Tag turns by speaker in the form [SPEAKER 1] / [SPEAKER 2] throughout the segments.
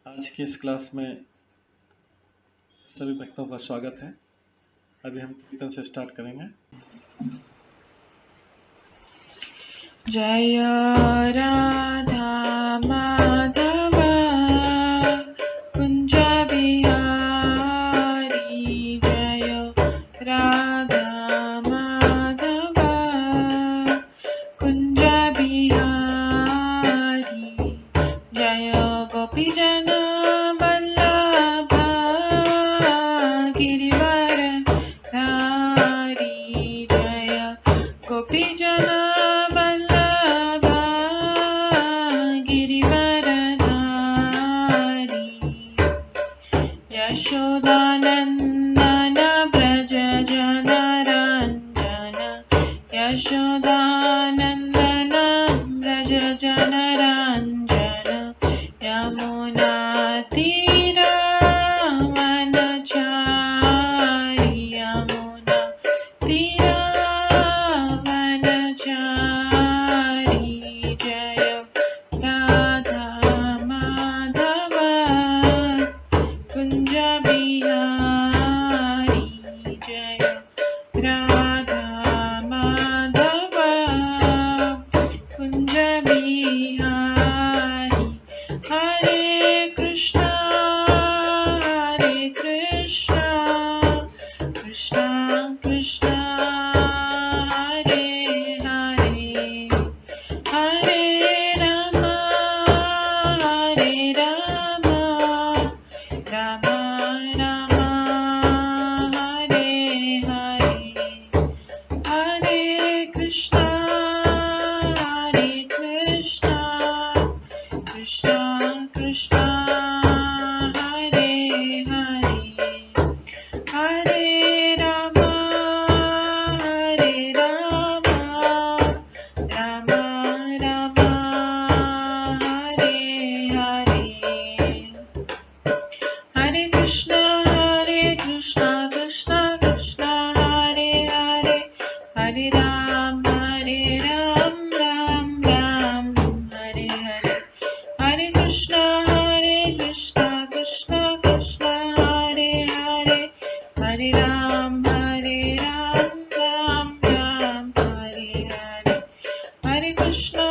[SPEAKER 1] आज की इस क्लास में सभी भक्तों का स्वागत है। अभी हम कीर्तन से स्टार्ट करेंगे।
[SPEAKER 2] जय राधा माधव कुंज बिहारी, जय राधा माधव कुंज बिहारी, जय गोपीजन वल्लभ गिरिवर धारी, जय गोपीजन वल्लभ गिरिवर धारी, यशोदानंदन व्रज जनरंजन, यशोदानंदन व्रज जनरंजन, यमुना तीरावनचारी, यमुना तीरावनचारी, जय राधा माधव कुंज बिहारी, जय राधा माधव कुंज बिहारी, हरे कृष्णा कृष्णा कृष्णा हरे हरे, हरे राम राम राम हरे हरे, हरे कृष्णा कृष्णा कृष्णा हरे हरे, हरे राम राम राम हरे हरे, हरे कृष्णा कृष्णा कृष्णा हरे हरे, हरे राम राम राम हरे हरे, हरे कृष्णा कृष्णा कृष्णा हरे हरे, हरे राम राम राम हरे हरे, हरे कृष्णा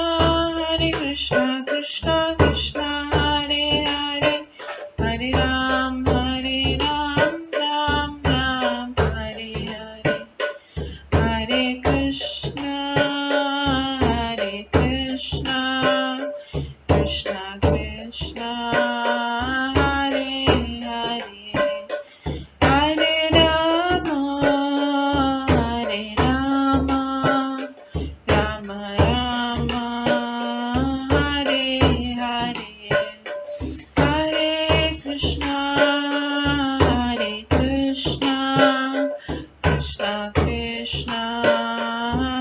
[SPEAKER 2] कृष्णा कृष्णा हरे हरे, हरे राम राम राम हरे हरे, हरे कृष्णा कृष्णा कृष्णा हरे हरे, हरे राम राम राम हरे हरे, हरे कृष्णा कृष्णा कृष्णा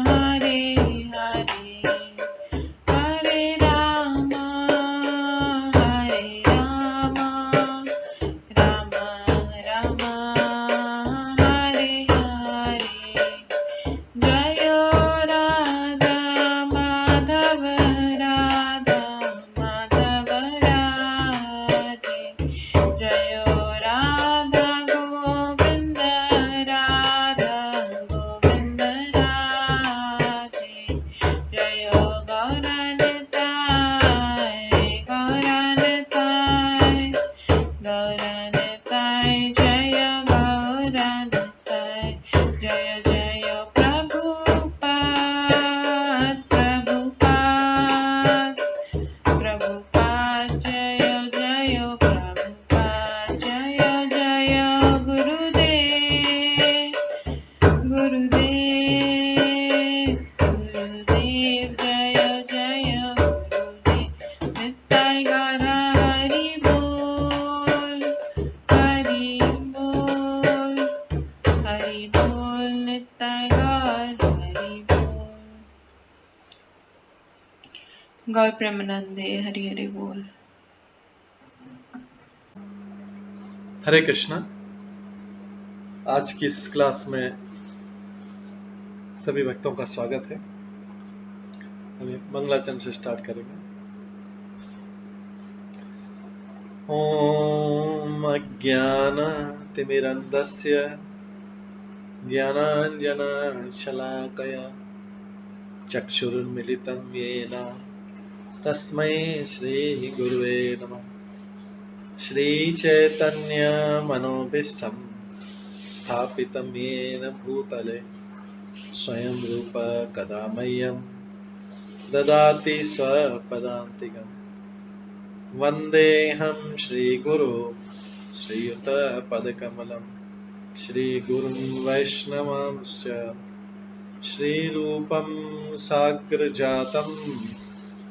[SPEAKER 2] हरे हरे, हरे राम राम राम हरे हरे, जय राधा माधव राधे, जय राधा गोविंद राधे, जय गौरनिताय जय गौरनिताय, जय जय प्रभुपाद जय जय प्रभुपाद, जय जय गुरुदेव जय जय गुरुदेव, निताय गौर हरि बोल निताय गौर हरि बोल। गौर प्रेमानंदे हरि हरि बोल।
[SPEAKER 1] हरे कृष्णा। आज की इस क्लास में सभी भक्तों का स्वागत है। अभी मंगलाचरण से स्टार्ट करेंगे। ॐ अज्ञानतिमिरन्धस्य ज्ञानाञ्जनशलाकया चक्षुरुन्मिलितं येन तस्मै श्रीगुरुवे नमः। श्रीचैतन्यमनोभीष्टं स्थापितं येन भूतले स्वयं रूप कदा मह्यं ददाति स्वपदान्तिकम्। वन्देऽहं श्रीगुरो श्रीयुतपदकमलं श्रीगुरुं वैष्णवांश्च श्रीरूपं साग्रजातं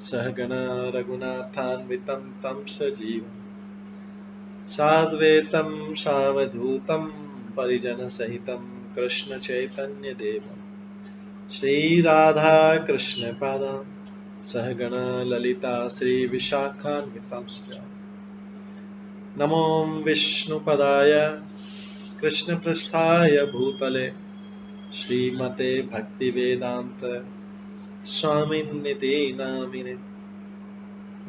[SPEAKER 1] सहगण रघुनाथान्वितं तं सजीवं साद्वैतं सावधूतं परिजनसहितं कृष्णचैतन्यदेवं श्रीराधाकृष्णपादान् सहगण ललिता श्रीविशाखान्वितांश्च नमो विष्णुपदाय कृष्णपृष्ठाय भूतले श्रीमते भक्तिवेदांत स्वामिन्निति नामिने।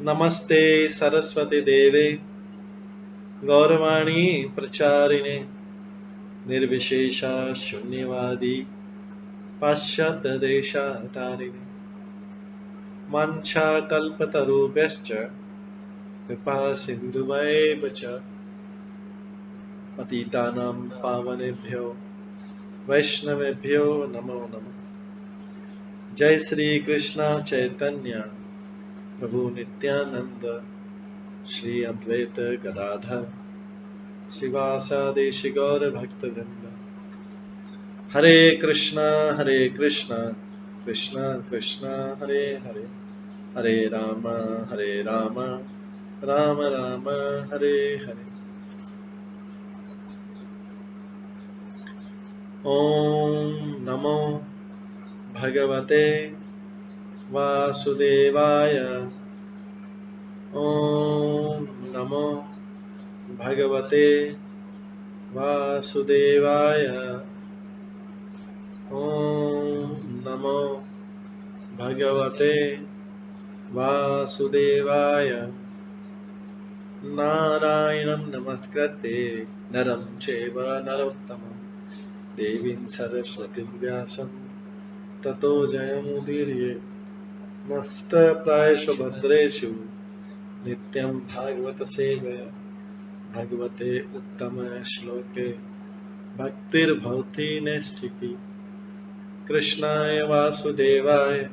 [SPEAKER 1] नमस्ते सरस्वती देवे गौरवाणी प्रचारिणे निर्विशेषा शून्यवादी पाश्चात्य देशातारिणे। वाञ्छाकल्पतरुभ्यश्च कृपा सिन्धुभ्येव च पतितानां पावनेभ्यो वैष्णवेभ्यो नमो नमः। जय श्री कृष्ण चैतन्य प्रभु नित्यानंद श्री अद्वैत गदाधर शिवासादि गौर भक्तवृंद। हरे कृष्णा कृष्णा कृष्णा हरे हरे, हरे राम राम राम हरे हरे। ओम नमो भगवते वासुदेवाय। ओम नमो भगवते वासुदेवाय। ओम नमो भगवते वासुदेवाय। नारायणं नमस्कृत्य नरं चैव नरोत्तमं देवीं सरस्वतीं व्यासं ततो जयमुदीरयेत्। नष्टप्रायेषु भद्रेषु नित्यं भागवत सेवया भगवते उत्तम श्लोके भक्तिर्भवति नैष्ठिकी। कृष्णाय वासुदेवाय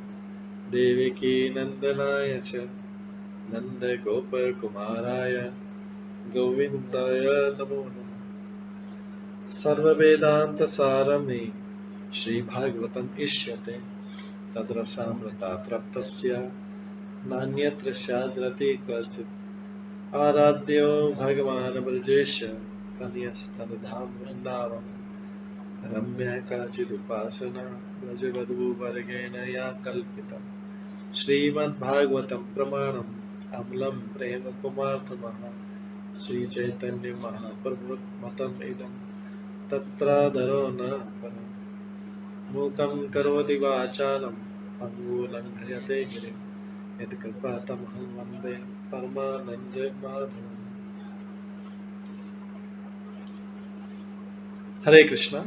[SPEAKER 1] देवकी नंदनाय च नन्दगोपकुमाराय गोविन्दाय नमो नमः। सर्ववेदान्तसारमे श्रीभागवतम् इष्यते तद्रसामृतात् नान्यत्र स्याद्रति क्वचित्। आराध्यो भगवान् ब्रजेश तनयस्तनुधाम वृन्दावन रम्या काचिदुपासना व्रजवधूवर्गेण या कल्पिता। श्रीमद्भागवतं प्रमाणम् अमलं प्रेमकुमार्थमः श्रीचैतन्य महाप्रभुमतम् इदं तत्रादरो न परम्। मूकं करोति वाचालं पङ्गुलङ्घयते गिरिं यत्कृपातमहं वन्दे परमानन्दमाधवम्। हरे कृष्णा।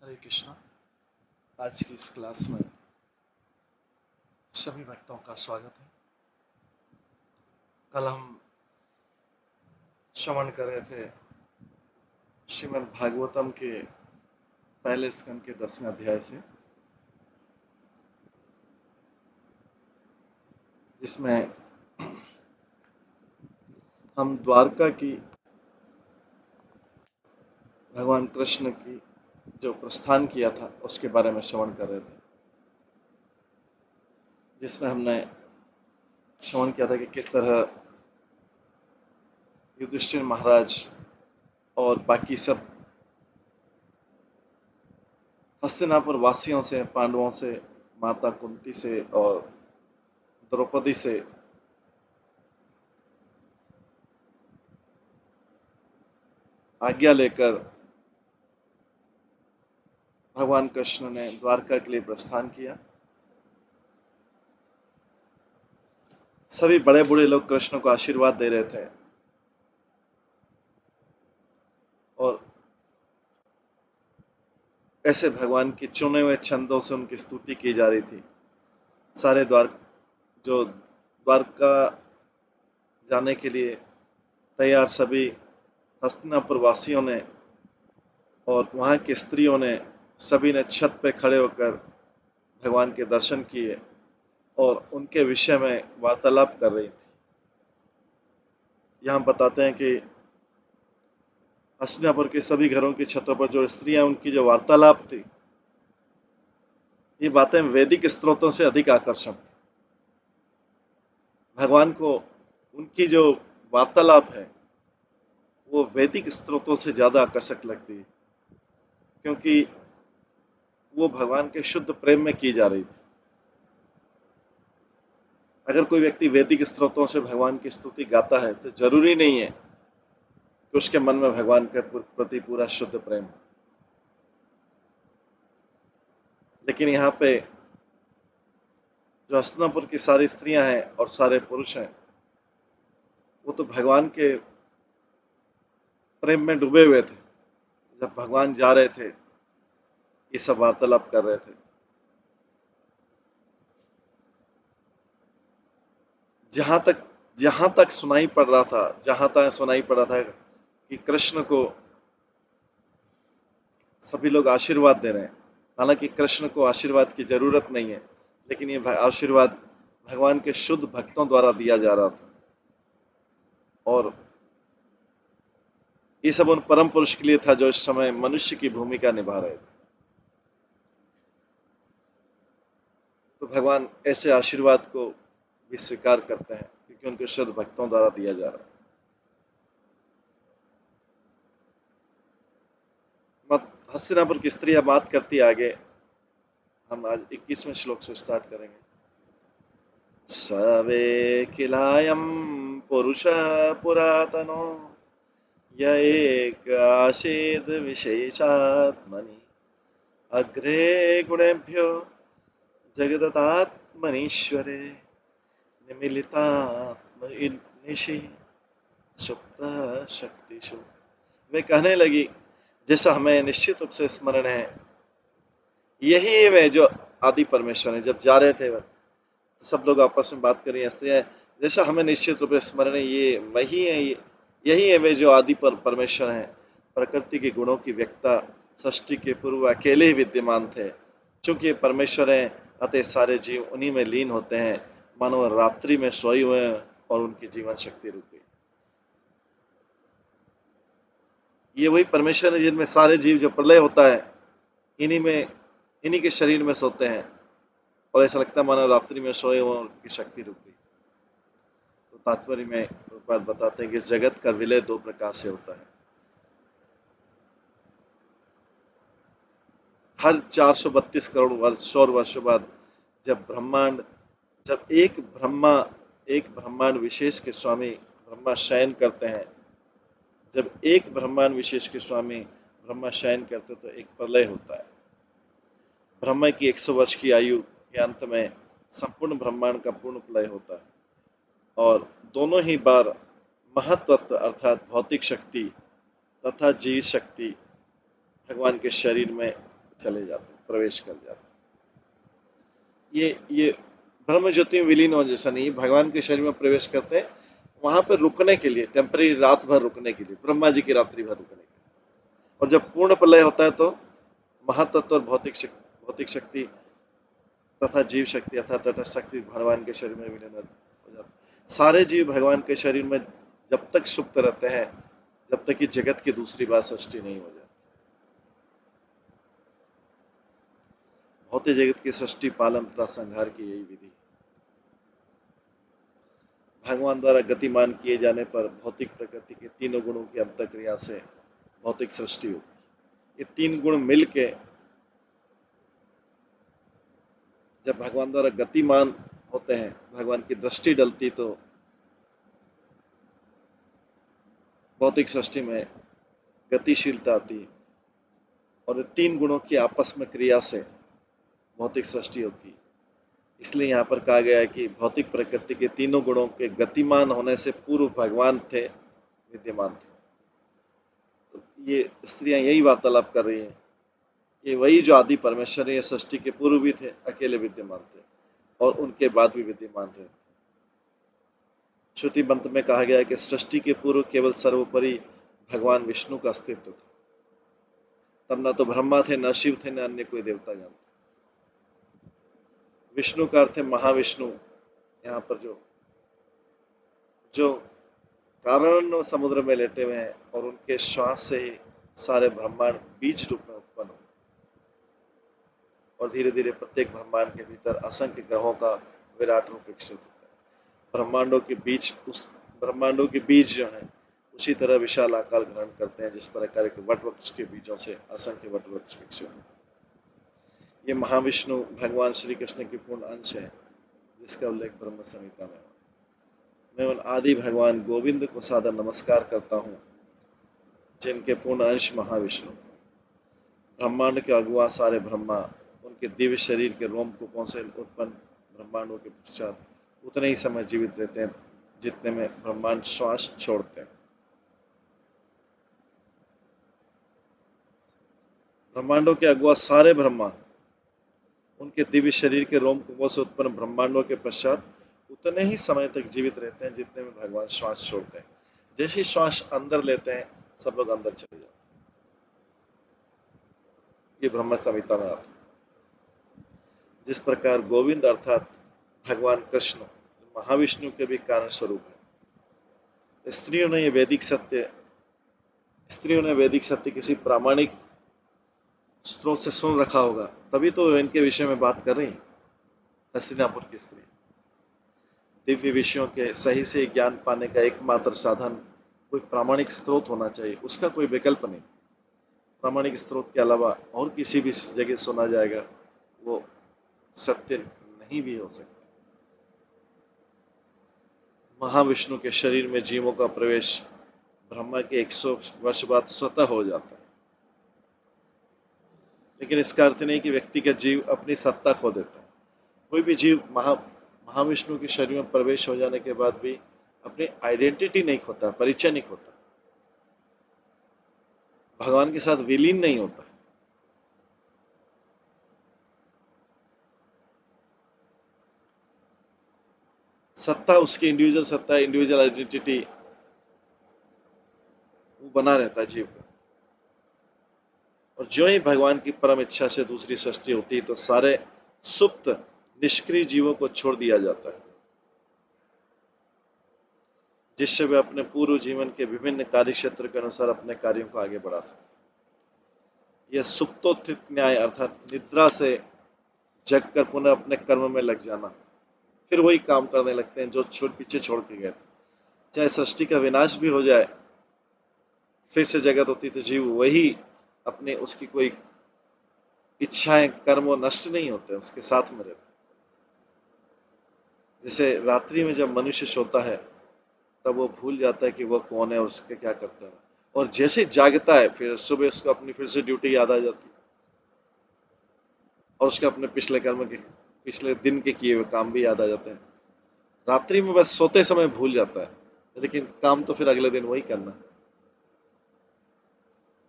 [SPEAKER 3] हरे कृष्णा। आज की इस क्लास में सभी भक्तों का स्वागत है। कल हम श्रवण कर रहे थे श्रीमद् भागवतम के पहले स्कंद के 10वें अध्याय से, जिसमें हम द्वारका की भगवान कृष्ण की जो प्रस्थान किया था उसके बारे में श्रवण कर रहे थे, जिसमें हमने श्रवण किया था कि किस तरह युधिष्ठिर महाराज और बाकी सब हस्तिनापुर वासियों से, पांडवों से, माता कुंती से और द्रौपदी से आज्ञा लेकर भगवान कृष्ण ने द्वारका के लिए प्रस्थान किया। सभी बड़े बूढ़े लोग कृष्ण को आशीर्वाद दे रहे थे और ऐसे भगवान की चुने हुए छंदों से उनकी स्तुति की जा रही थी। सारे द्वारका जाने के लिए तैयार सभी हस्तिनापुर वासियों ने और वहां की स्त्रियों ने, सभी ने छत पे खड़े होकर भगवान के दर्शन किए और उनके विषय में वार्तालाप कर रही थी। यहाँ बताते हैं कि हस्तिनापुर के सभी घरों की छतों पर जो स्त्रियां, उनकी जो वार्तालाप थी, ये बातें वैदिक स्त्रोतों से अधिक आकर्षक थी। भगवान को उनकी जो वार्तालाप है वो वैदिक स्त्रोतों से ज्यादा आकर्षक लगती है, क्योंकि वो भगवान के शुद्ध प्रेम में की जा रही थी। अगर कोई व्यक्ति वैदिक स्त्रोतों से भगवान की स्तुति गाता है तो जरूरी नहीं है कि उसके मन में भगवान के प्रति पूरा शुद्ध प्रेम हो। लेकिन यहाँ पे जो हस्तिनापुर की सारी स्त्रियां हैं और सारे पुरुष हैं, वो तो भगवान के प्रेम में डूबे हुए थे। जब भगवान जा रहे थे ये सब वार्तालाप कर रहे थे। जहां तक सुनाई पड़ रहा था कि कृष्ण को सभी लोग आशीर्वाद दे रहे हैं। हालांकि कृष्ण को आशीर्वाद की जरूरत नहीं है, लेकिन ये आशीर्वाद भगवान के शुद्ध भक्तों द्वारा दिया जा रहा था और ये सब उन परम पुरुष के लिए था जो इस समय मनुष्य की भूमिका निभा रहे थे। तो भगवान ऐसे आशीर्वाद को भी स्वीकार करते हैं क्योंकि उनके शुद्ध भक्तों द्वारा दिया जा रहा है। हस्तिनापुर की स्त्रियां बात करती आगे। हम आज 21वें श्लोक से स्टार्ट करेंगे। सवे किलायम पुरुष पुरातनो य एक आसीद विशेषात्मनि अग्रे गुणेभ्यो जगदतात्मनीश्वरे निमिलितात्मनिशि सुप्त शक्तिषु। वे कहने लगी, जैसा हमें निश्चित रूप से स्मरण है, यही वे जो आदि परमेश्वर है। जब जा रहे थे तो सब लोग आपस में बात कर रही हैं स्त्रियां, जैसा हमें निश्चित रूप से स्मरण है, ये वही है, यही है वे जो आदि परमेश्वर हैं। प्रकृति के गुणों की व्यक्ता सृष्टि के पूर्व अकेले ही विद्यमान थे। चूंकि ये परमेश्वर हैं, अतः सारे जीव उन्हीं में लीन होते हैं, मानो रात्रि में सोए हुए हैं और उनकी जीवन शक्ति रुक गई। ये वही परमेश्वर है जिनमें सारे जीव, जो प्रलय होता है, इन्हीं के शरीर में सोते हैं और ऐसा लगता है मानो रात्रि में सोए हुए उनकी शक्ति रुक गई। तो तात्पर्य में बात बताते हैं कि जगत का विलय दो प्रकार से होता है। हर 432 करोड़ वर्षों बाद जब एक ब्रह्मांड विशेष के स्वामी ब्रह्मा शयन करते हैं, तो एक प्रलय होता है। ब्रह्मा की 100 वर्ष की आयु के अंत में संपूर्ण ब्रह्मांड का पूर्ण प्रलय होता है और दोनों ही बार महत्त्व अर्थात भौतिक शक्ति तथा जीव शक्ति भगवान के शरीर में चले जाते, प्रवेश कर जाते। ये ब्रह्म ज्योति में विलीन हो जैसा नहीं, भगवान के शरीर में प्रवेश करते हैं वहां पर रुकने के लिए, टेम्पररी रात भर रुकने के लिए, ब्रह्मा जी की रात्रि भर रुकने के लिए। और जब पूर्ण प्रलय होता है तो महातत्व और भौतिक शक्ति तथा जीव शक्ति अर्थात तटस्थ शक्ति भगवान के शरीर में विलीन हो जाते। सारे जीव भगवान के शरीर में जब तक सुप्त रहते हैं जब तक कि जगत की दूसरी बात सृष्टि नहीं हो जाती। भौतिक जगत की सृष्टि, पालन तथा संहार की यही विधि। भगवान द्वारा गतिमान किए जाने पर भौतिक प्रकृति के तीनों गुणों की अंतःक्रिया से भौतिक सृष्टि होती। ये तीन गुण मिलके जब भगवान द्वारा गतिमान होते हैं, भगवान की दृष्टि डलती तो भौतिक सृष्टि में गतिशीलता आती और ये तीन गुणों की आपस में क्रिया से भौतिक सृष्टि होती। इसलिए यहाँ पर कहा गया है कि भौतिक प्रकृति के तीनों गुणों के गतिमान होने से पूर्व भगवान थे, विद्यमान थे। तो ये स्त्रियां यही वार्तालाप कर रही हैं, ये वही जो आदि परमेश्वर है, ये सृष्टि के पूर्व भी थे, अकेले विद्यमान थे और उनके बाद भी विद्यमान थे। श्रुति मंत्र में कहा गया है कि सृष्टि के पूर्व केवल सर्वोपरि भगवान विष्णु का अस्तित्व था। तब न तो ब्रह्मा थे, न शिव थे, न अन्य कोई देवतागण थे। विष्णु का अर्थ है महाविष्णु। यहाँ पर जो कारण समुद्र में लेटे हुए हैं और उनके श्वास से ही सारे ब्रह्मांड बीज रूप में उत्पन्न हो और धीरे धीरे प्रत्येक ब्रह्मांड के भीतर असंख्य ग्रहों का विराट रूप विकसित होता है। ब्रह्मांडों के बीज जो हैं उसी तरह विशाल आकार ग्रहण करते हैं, जिस प्रकार के वट वृक्ष के बीजों से असंख्य वट वृक्ष विकसित होते हैं। ये महाविष्णु भगवान श्री कृष्ण की पूर्ण अंश है, जिसका उल्लेख ब्रह्म संहिता में। मैं उन आदि भगवान गोविंद को सादर नमस्कार करता हूँ, जिनके पूर्ण अंश महाविष्णु, ब्रह्मांड के अगुआ सारे ब्रह्मा, उनके दिव्य शरीर के रोमकूपों से उत्पन्न ब्रह्मांडों के पश्चात उतने ही समय जीवित रहते हैं जितने में ब्रह्मांड श्वास छोड़ते हैं। ब्रह्मांडों के अगुआ सारे ब्रह्मा उनके दिव्य शरीर के रोमकूपों से उत्पन्न ब्रह्मांडों के पश्चात उतने ही समय तक जीवित रहते हैं जितने में भगवान श्वास छोड़ते हैं। जैसे ही श्वास अंदर लेते हैं सब लोग अंदर चले जाते हैं। ये ब्रह्म संहिता में आता है। जिस प्रकार गोविंद अर्थात भगवान कृष्ण महाविष्णु के भी कारण स्वरूप है। स्त्रियों ने वैदिक सत्य किसी प्रामाणिक स्त्रोत से सुन रखा होगा, तभी तो इनके विषय में बात कर रही हैं। हस्तिनापुर की स्त्री दिव्य विषयों के सही से ज्ञान पाने का एकमात्र साधन कोई प्रामाणिक स्रोत होना चाहिए, उसका कोई विकल्प नहीं। प्रामाणिक स्रोत के अलावा और किसी भी जगह सुना जाएगा वो सत्य नहीं भी हो सकता। महाविष्णु के शरीर में जीवों का प्रवेश ब्रह्मा के 100 वर्ष बाद स्वतः हो जाता है, लेकिन इसका अर्थ नहीं कि व्यक्तिगत जीव अपनी सत्ता खो देता है। कोई भी जीव महाविष्णु के शरीर में प्रवेश हो जाने के बाद भी अपनी आइडेंटिटी नहीं खोता, परिचय नहीं खोता, भगवान के साथ विलीन नहीं होता। सत्ता उसकी इंडिविजुअल सत्ता, इंडिविजुअल आइडेंटिटी वो बना रहता है जीव का। और जो ही भगवान की परम इच्छा से दूसरी सृष्टि होती है तो सारे सुप्त निष्क्रिय जीवों को छोड़ दिया जाता है, जिससे वे अपने पूर्व जीवन के विभिन्न कार्य क्षेत्र के अनुसार अपने कार्यों को आगे बढ़ा सके। यह सुप्तोत्थित न्याय अर्थात निद्रा से जगकर पुनः अपने कर्म में लग जाना, फिर वही काम करने लगते हैं जो पीछे छोड़ के गए थे। चाहे सृष्टि का विनाश भी हो जाए, फिर से जगत होती तो जीव वही अपने उसकी कोई इच्छाएं कर्म वो नष्ट नहीं होते, उसके साथ में रहते। जैसे रात्रि में जब मनुष्य सोता है तब वो भूल जाता है कि वह कौन है और उसके क्या करता है, और जैसे जागता है फिर सुबह उसको अपनी फिर से ड्यूटी याद आ जाती है और उसके अपने पिछले दिन के किए हुए काम भी याद आ जाते हैं। रात्रि में बस सोते समय भूल जाता है, लेकिन काम तो फिर अगले दिन वही करना।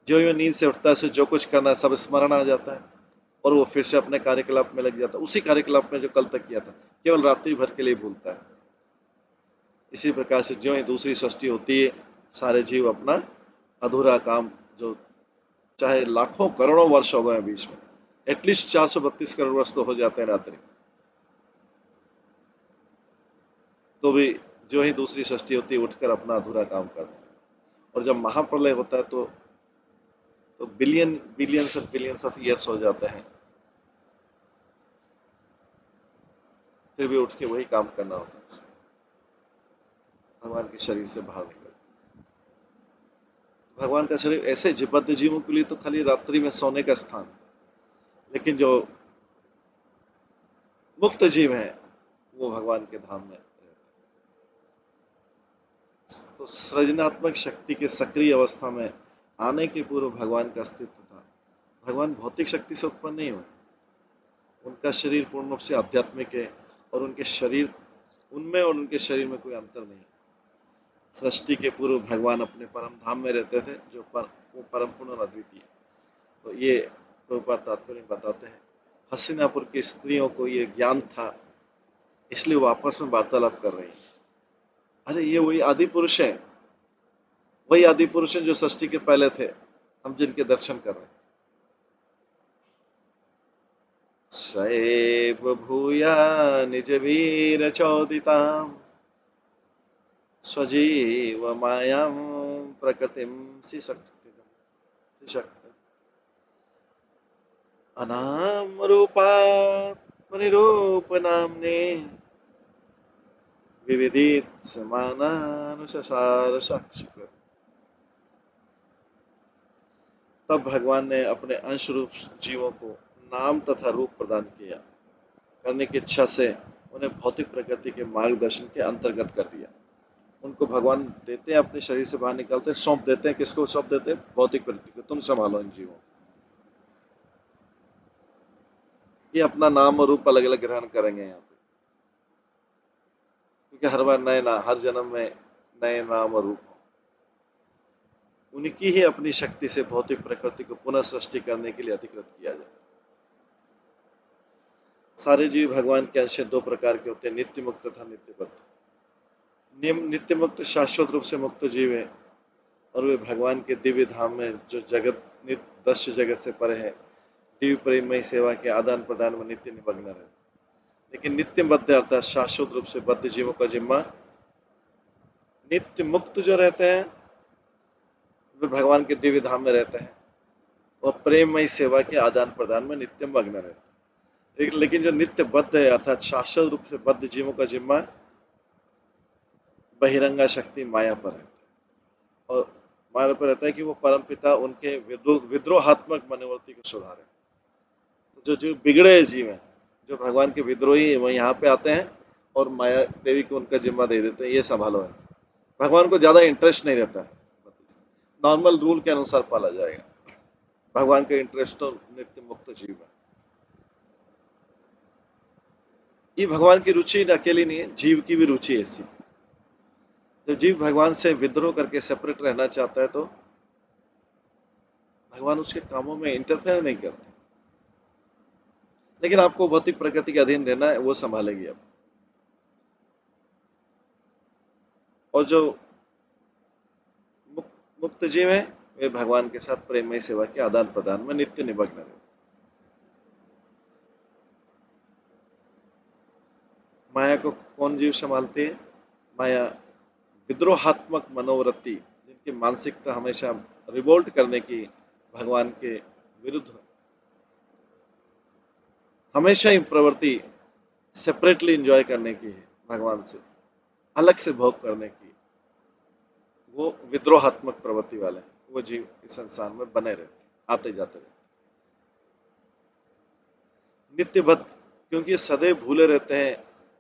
[SPEAKER 3] जो नींद से उठता है उसे जो कुछ करना है सब स्मरण आ जाता है, और वो फिर से अपने कार्यकलाप में लग जाता है, उसी कार्यकलाप में जो कल तक किया था, केवल रात्रि भर के लिए भूलता है। इसी प्रकार से ज्यों ही दूसरी सृष्टि होती है, सारे जीव अपना अधूरा काम, जो चाहे लाखों करोड़ों वर्ष हो गए बीच में, एटलीस्ट 432 करोड़ वर्ष तो हो जाते हैं रात्रि, तो भी जो ही दूसरी सृष्टि होती है उठकर अपना अधूरा काम करते हैं। और जब महाप्रलय होता है तो बिलियंस ऑफ ईयर्स हो जाते हैं, फिर भी उठ के वही काम करना होता है, भगवान के शरीर से बाहर निकल। भगवान का शरीर ऐसे बद्ध जीवों के लिए तो खाली रात्रि में सोने का स्थान, लेकिन जो मुक्त जीव हैं वो भगवान के धाम में रहते हैं। तो सृजनात्मक शक्ति के सक्रिय अवस्था में आने के पूर्व भगवान का अस्तित्व था। भगवान भौतिक शक्ति से उत्पन्न नहीं हुए, उनका शरीर पूर्ण रूप से आध्यात्मिक है, और उनके शरीर उनमें और उनके शरीर में कोई अंतर नहीं। सृष्टि के पूर्व भगवान अपने परम धाम में रहते थे, जो वो परम पूर्ण और अद्वितीय। तो ये प्रभुपाद तात्पर्य बताते हैं, हस्तिनापुर की स्त्रियों को ये ज्ञान था, इसलिए वो आपस में वार्तालाप कर रही हैं। अरे ये वही आदि पुरुष हैं, वही आदि पुरुष हैं जो सृष्टि के पहले थे, हम जिनके दर्शन कर रहे हैं। सैव भूया निज वीर चोदिताम स्वजीव मायाम प्रकृतिम शक्ति अनाम रूपा निरूप नामने विविधित समानानुसार साक्षी। तब भगवान ने अपने अंश रूप जीवों को नाम तथा रूप प्रदान किया, करने की इच्छा से उन्हें भौतिक प्रकृति के मार्गदर्शन के अंतर्गत कर दिया। उनको भगवान देते हैं, अपने शरीर से बाहर निकालते हैं, सौंप देते हैं। किसको सौंप देते हैं? भौतिक प्रकृति को, तुम संभालो इन जीवों। ये अपना नाम और रूप अलग अलग ग्रहण करेंगे यहाँ पे, क्योंकि हर बार हर जन्म में नए नाम और रूप, उनकी ही अपनी शक्ति से भौतिक प्रकृति को पुनः सृष्टि करने के लिए अधिकृत किया जाए। सारे जीव भगवान के अंश दो प्रकार के होते हैं, नित्य मुक्त तथा नित्यबद्ध। नित्य मुक्त शाश्वत रूप से मुक्त जीव है, और वे भगवान के दिव्य धाम में, जो जगत दृश्य जगत से परे है, दिव्य प्रेममय सेवा के आदान प्रदान में नित्य निमग्न रहते। लेकिन नित्य बद्ध अर्थात शाश्वत रूप से बद्ध जीवों का जिम्मा, नित्य मुक्त जो रहते हैं वे भगवान के दिव्य धाम में रहते हैं और प्रेममय सेवा के आदान प्रदान में नित्य मग्न रहते हैं। लेकिन जो नित्य बद्ध है अर्थात शाश्वत रूप से बद्ध जीवों का जिम्मा बहिरंगा शक्ति माया पर है, और माया पर रहता है कि वो परमपिता उनके विद्रोहात्मक मनोवृत्ति को सुधारे। तो जो बिगड़े जीव हैं, जो भगवान के विद्रोही है, वो यहाँ पे आते हैं और माया देवी को उनका जिम्मा दे देते हैं, ये संभालो है। भगवान को ज्यादा इंटरेस्ट नहीं रहता है, नॉर्मल रूल के अनुसार पाला जाएगा। भगवान का इंटरेस्ट तो नित्य मुक्त जीव है। ये भगवान की रुचि अकेली नहीं है, जीव की भी रुचि ऐसी। जब जीव भगवान से विद्रोह करके सेपरेट रहना चाहता है तो भगवान उसके कामों में इंटरफेयर नहीं करते, लेकिन आपको भौतिक प्रकृति के अधीन रहना है, वो संभालेगी अब। और जो मुक्त जीव है वे भगवान के साथ प्रेममय सेवा के आदान प्रदान में नित्य निमग्न है। माया को कौन जीव संभालती है? माया विद्रोहात्मक मनोवृत्ति, जिनकी मानसिकता हमेशा रिवोल्ट करने की, भगवान के विरुद्ध हमेशा ही प्रवृत्ति सेपरेटली एंजॉय करने की है, भगवान से अलग से भोग करने की, वो विद्रोहात्मक प्रवृत्ति वाले वो जीव इस संसार में बने रहते, आते जाते रहते। नित्यबद्ध क्योंकि सदैव भूले रहते हैं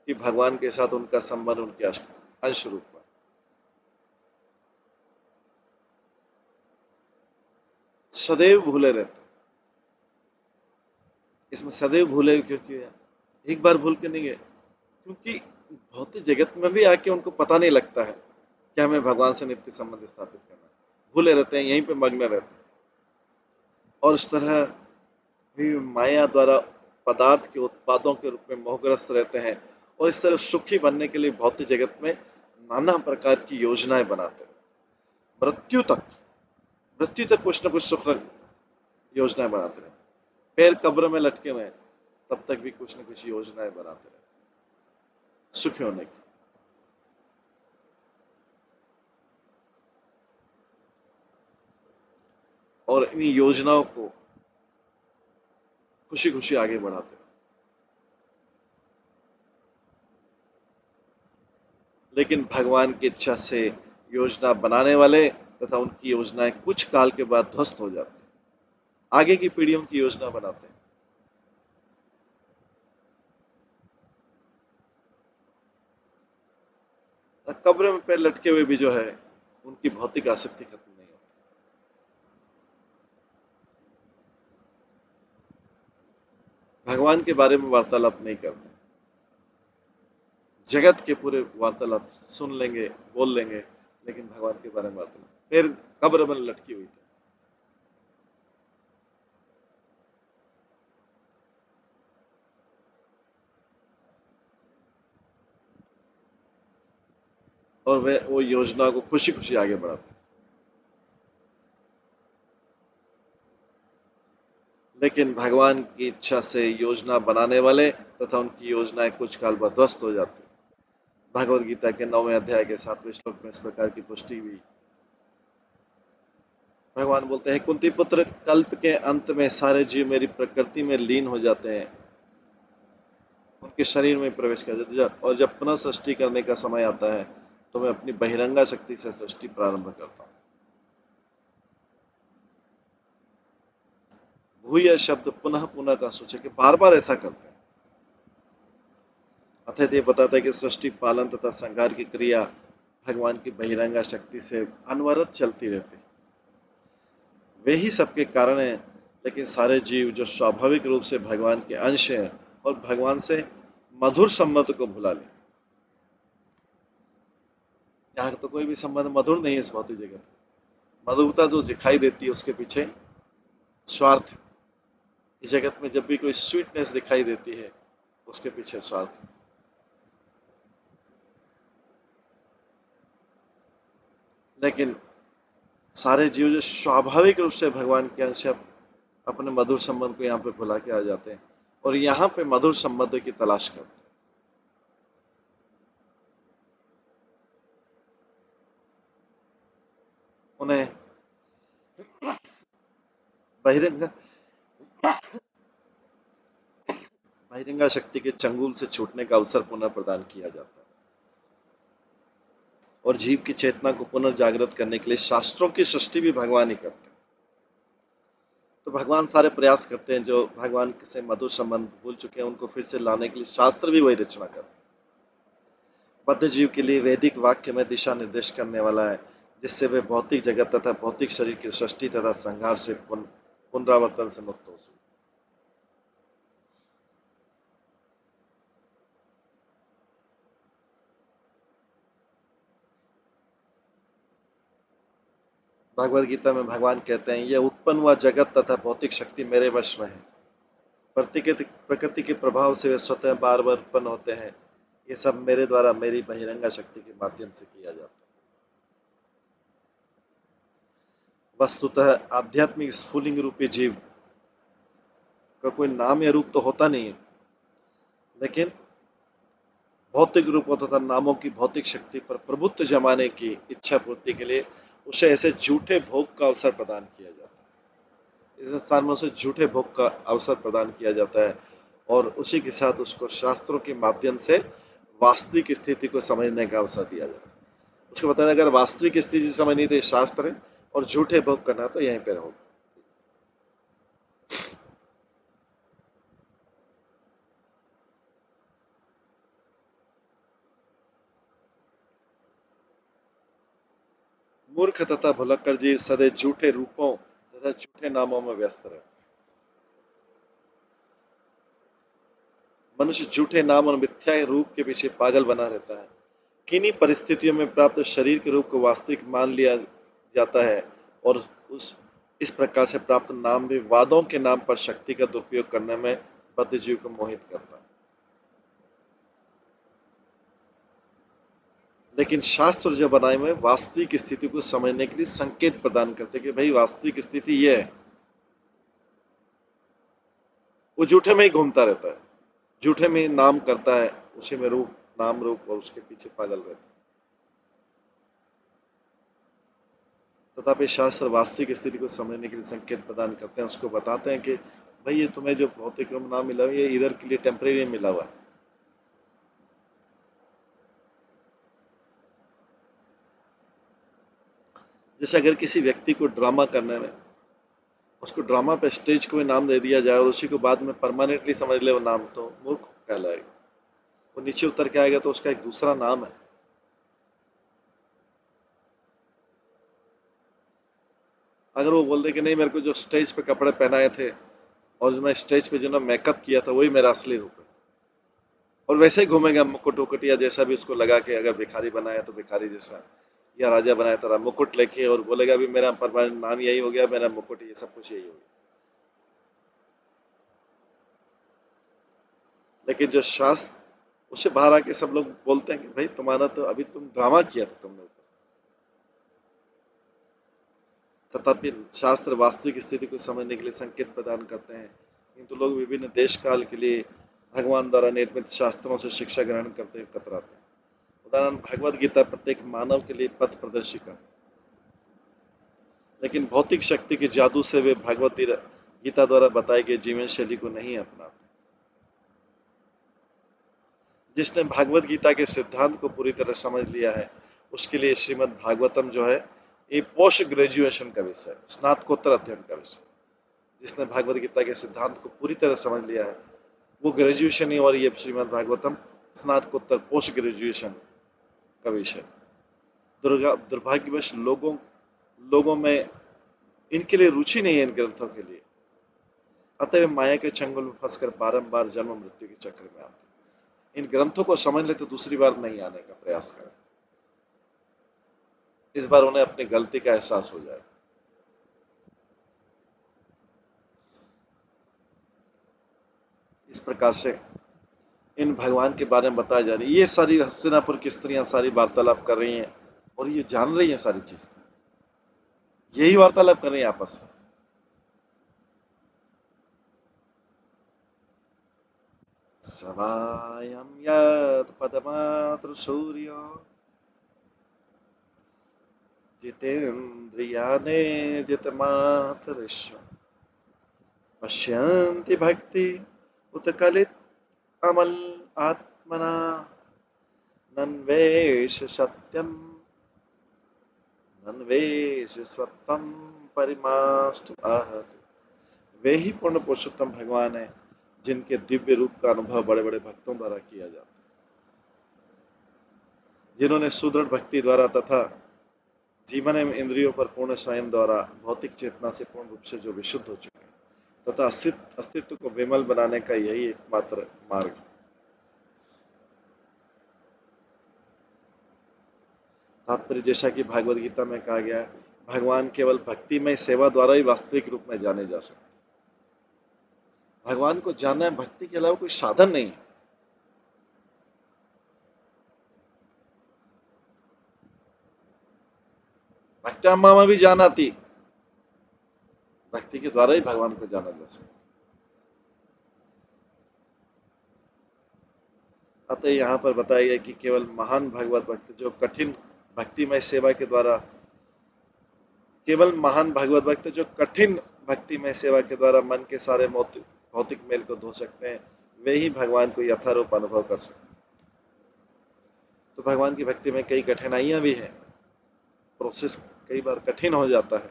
[SPEAKER 3] कि भगवान के साथ उनका संबंध उनके अंश रूप में। सदैव भूले रहते, इसमें सदैव भूले क्योंकि एक बार भूल के नहीं गए, क्योंकि भौतिक जगत में भी आके उनको पता नहीं लगता है कि हमें भगवान से नित्य संबंध स्थापित करना है। भूले रहते हैं, यहीं पे मग्न रहते हैं। और इस तरह भी माया द्वारा पदार्थ के उत्पादों के रूप में मोहग्रस्त रहते हैं और इस तरह सुखी बनने के लिए भौतिक जगत में नाना प्रकार की योजनाएं बनाते हैं। मृत्यु तक मृत्यु तक कुछ न कुछ सुख योजनाएं बनाते रहे। पैर कब्र में लटके हुए हैं, तब तक भी कुछ न कुछ योजनाएं बनाते रहे सुखी होने की। और इन योजनाओं को खुशी खुशी आगे बढ़ाते रहे। लेकिन भगवान की इच्छा से योजना बनाने वाले तथा उनकी योजनाएं कुछ काल के बाद ध्वस्त हो जाती हैं। आगे की पीढ़ियों की योजना बनाते हैं। कब्र में पैर लटके हुए भी जो है उनकी भौतिक आसक्ति खत्म नहीं होती। भगवान के बारे में वार्तालाप नहीं करते। जगत के पूरे वार्तालाप सुन लेंगे, बोल लेंगे, लेकिन भगवान के बारे में वार्तालाप। फिर कब्र में लटकी हुई थी। और वे वो योजना को खुशी खुशी आगे बढ़ाते। लेकिन भगवान की इच्छा से योजना बनाने वाले तथा उनकी योजनाएं कुछ काल बाद ध्वस्त हो जाती। भगवद गीता के 9वें अध्याय के 7वें श्लोक में इस प्रकार की पुष्टि हुई। भगवान बोलते हैं, कुंती पुत्र, कल्प के अंत में सारे जीव मेरी प्रकृति में लीन हो जाते हैं, उनके शरीर में प्रवेश कर जाते हैं, और जब पुनः सृष्टि करने का समय आता है तो मैं अपनी बहिरंगा शक्ति से सृष्टि प्रारंभ करता हूँ। भूय शब्द पुनः पुनः का सूचक है, बार बार ऐसा करते हैं। अतः ये बताता है कि सृष्टि पालन तथा संहार की क्रिया भगवान की बहिरंगा शक्ति से अनवरत चलती रहती। वे ही सबके कारण हैं, लेकिन सारे जीव जो स्वाभाविक रूप से भगवान के अंश हैं और भगवान से मधुर संबंध को भुला ले। यहाँ तो कोई भी संबंध मधुर नहीं है इस भौतिक जगत में। मधुरता जो दिखाई देती है उसके पीछे स्वार्थ है। इस जगत में जब भी कोई स्वीटनेस दिखाई देती है उसके पीछे स्वार्थ है। लेकिन सारे जीव जो स्वाभाविक रूप से भगवान के अंश अपने मधुर संबंध को यहाँ पे भुला के आ जाते हैं और यहाँ पे मधुर संबंध की तलाश करते हैं। उन्हें बहिरंगा बहिरंगा शक्ति के चंगुल से छूटने का अवसर पुनः प्रदान किया जाता है और जीव की चेतना को पुनर्जागृत करने के लिए शास्त्रों की सृष्टि भी भगवान ही करते हैं। तो भगवान सारे प्रयास करते हैं, जो भगवान से मधुर संबंध भूल चुके हैं उनको फिर से लाने के लिए शास्त्र भी वही रचना करते हैं। बद्ध जीव के लिए वैदिक वाक्य में दिशा निर्देश करने वाला है, जिससे वे भौतिक जगत तथा भौतिक शरीर की सृष्टि तथा संहार से पुनरावर्तन से मुक्त हो सके। भगवद गीता में भगवान कहते हैं, यह उत्पन्न हुआ जगत तथा भौतिक शक्ति मेरे वश में है। प्रकृति के प्रभाव से वे स्वतः बार बार उत्पन्न होते हैं। ये सब मेरे द्वारा मेरी बहिरंगा शक्ति के माध्यम से किया जाता है। वस्तुतः आध्यात्मिक स्फुलिंग रूपी जीव का कोई नाम या रूप तो होता नहीं है, लेकिन भौतिक रूपों तथा नामों की भौतिक शक्ति पर प्रभुत्व जमाने की इच्छा पूर्ति के लिए उसे ऐसे झूठे भोग का अवसर प्रदान किया जाता है। इस संसार में उसे झूठे भोग का अवसर प्रदान किया जाता है और उसी के साथ उसको शास्त्रों के माध्यम से वास्तविक स्थिति को समझने का अवसर दिया जाता है। उसको बताया, अगर वास्तविक स्थिति समझनी तो शास्त्र है और झूठे भोग करना तो यहीं पर होगा। मूर्ख तथा भुलक्कड़ जीव सदैव झूठे रूपों तथा झूठे नामों में व्यस्त रहते। मनुष्य झूठे नाम और मिथ्या रूप के पीछे पागल बना रहता है। किन्हीं परिस्थितियों में प्राप्त शरीर के रूप को वास्तविक मान लिया जाता है और इस प्रकार से प्राप्त नाम भी वादों के नाम पर शक्ति का दुरुपयोग करने में बुद्धिजीवी को मोहित करता है। लेकिन शास्त्र जो बनाए हुए वास्तविक स्थिति को समझने के लिए संकेत प्रदान करते कि भाई वास्तविक स्थिति यह है। वो झूठे में ही घूमता रहता है, झूठे में नाम करता है, उसी में रूप नाम रूप और उसके पीछे पागल रहता है। तथापि शास्त्र वास्तविक स्थिति को समझने के लिए संकेत प्रदान करते हैं, उसको बताते हैं कि भाई ये तुम्हें जो भौतिक रूप नाम मिला हुआ ये इधर के लिए टेम्परेरी मिला हुआ है। जैसे अगर किसी व्यक्ति को ड्रामा करने में उसको ड्रामा पे स्टेज को नाम दे दिया जाए और उसी को बाद में परमानेंटली समझ ले वो नाम, तो मूर्ख कहलाएगा। वो नीचे उतर के आएगा तो उसका एक दूसरा नाम है। अगर वो बोल दे कि नहीं, मेरे को जो स्टेज पे कपड़े पहनाए थे और जो मैं स्टेज पे जो ना मेकअप किया था वही मेरा असली रूप है, और वैसे ही घूमेगा मुकुट उकुट या जैसा भी उसको लगा के, अगर भिखारी बनाया तो भिखारी जैसा, या राजा बनाया तो मुकुट लेके, और बोलेगा भी मेरा परमानेंट नाम यही हो गया, मेरा मुकुट ये सब कुछ यही हो गया। लेकिन जो शास्त्र उसे बाहर आके सब लोग बोलते हैं कि भाई तुम्हारा तो अभी तुम ड्रामा किया था तुमने ऊपर। तथापि शास्त्र वास्तविक स्थिति को समझने के लिए संकेत प्रदान करते हैं, किंतु लोग विभिन्न देश काल के लिए भगवान द्वारा निर्मित शास्त्रों से शिक्षा ग्रहण करते हुए कतराते हैं। उदाहरण भगवद गीता प्रत्येक मानव के लिए पथ प्रदर्शिका, लेकिन भौतिक शक्ति के जादू से वे भगवद गीता द्वारा बताई गई जीवन शैली को नहीं अपनाते। जिसने भगवद गीता के सिद्धांत को पूरी तरह समझ लिया है उसके लिए श्रीमद् भागवतम जो है ये पोस्ट ग्रेजुएशन का विषय, स्नातकोत्तर अध्ययन का विषय। जिसने भगवद गीता के सिद्धांत को पूरी तरह समझ लिया है वो ग्रेजुएशन ही, और ये श्रीमद् भागवतम स्नातकोत्तर पोस्ट ग्रेजुएशन का विषय। दुर्भाग्यवश लोगों में इनके लिए रुचि नहीं है, इन ग्रंथों के लिए। अतः माया के चंगुल में फंसकर बारंबार जन्म मृत्यु के चक्र में आते। इन ग्रंथों को समझ ले तो दूसरी बार नहीं आने का प्रयास करें। इस बार उन्हें अपनी गलती का एहसास हो जाए। इस प्रकार से इन भगवान के बारे में बताया जा रही है। ये सारी हस्तिनापुर की स्त्रियां सारी वार्तालाप कर रही हैं और ये जान रही हैं सारी चीज, यही वार्तालाप कर रही हैं आपस में। सवायं यत् पदमात्र सूर्यो जितेन्द्रियाणे जितमातरिश्व पश्यन्ति भक्ति उत्कलित अमल आत्मना नन्वेष सत्यम नन्वेष स्वत्वम परिमास्तु आहति। वे ही पूर्ण पुरुषोत्तम भगवान है जिनके दिव्य रूप का अनुभव बड़े बड़े भक्तों द्वारा किया जाता है, जिन्होंने सुदृढ़ भक्ति द्वारा तथा जीवन एवं इंद्रियों पर पूर्ण स्वयं द्वारा भौतिक चेतना से पूर्ण रूप से जो विशुद्ध हो चुके हैं तथा अस्तित्व को विमल बनाने का यही एकमात्र मार्ग है। तात्पर्य जैसा कि भागवत गीता में कहा गया है, भगवान केवल भक्तिमय सेवा द्वारा ही वास्तविक रूप में जाने जा सकते। भगवान को जानना है भक्ति के अलावा कोई साधन नहीं है। भक्त्या मामा भी जाना थी, भक्ति के द्वारा ही भगवान को जाना जा सकता। अतः यहाँ पर बताया गया कि केवल महान भगवत भक्त जो कठिन भक्तिमय सेवा के द्वारा भक्तिमय सेवा के द्वारा मन के सारे भौतिक मेल को धो सकते हैं, वे ही भगवान को यथारूप अनुभव कर सकते हैं। तो भगवान की भक्ति में कई कठिनाइयां भी हैं, प्रोसेस कई बार कठिन हो जाता है,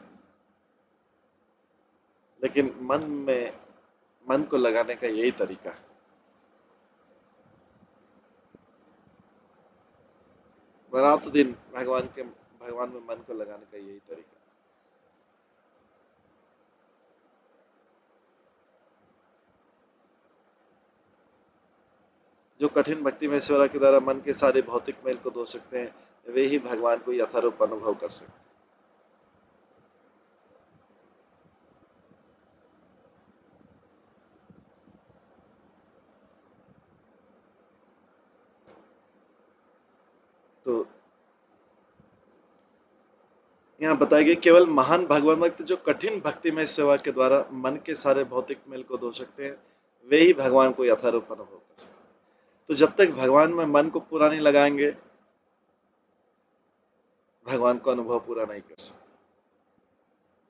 [SPEAKER 3] लेकिन मन को लगाने का यही तरीका है। रात दिन भगवान में मन को लगाने का यही तरीका। जो कठिन भक्ति में सेवा के द्वारा मन के सारे भौतिक मेल को धो सकते हैं, वे ही भगवान को यथारूप अनुभव कर सकते हैं। तो यहाँ बताया गया केवल महान भगवान भक्त जो कठिन भक्ति में सेवा के द्वारा मन के सारे भौतिक मेल को धो सकते हैं, वे ही भगवान को यथारूप अनुभव कर सकते हैं। तो जब तक भगवान में मन को पूरा नहीं लगाएंगे, भगवान को अनुभव पूरा नहीं कर सकते।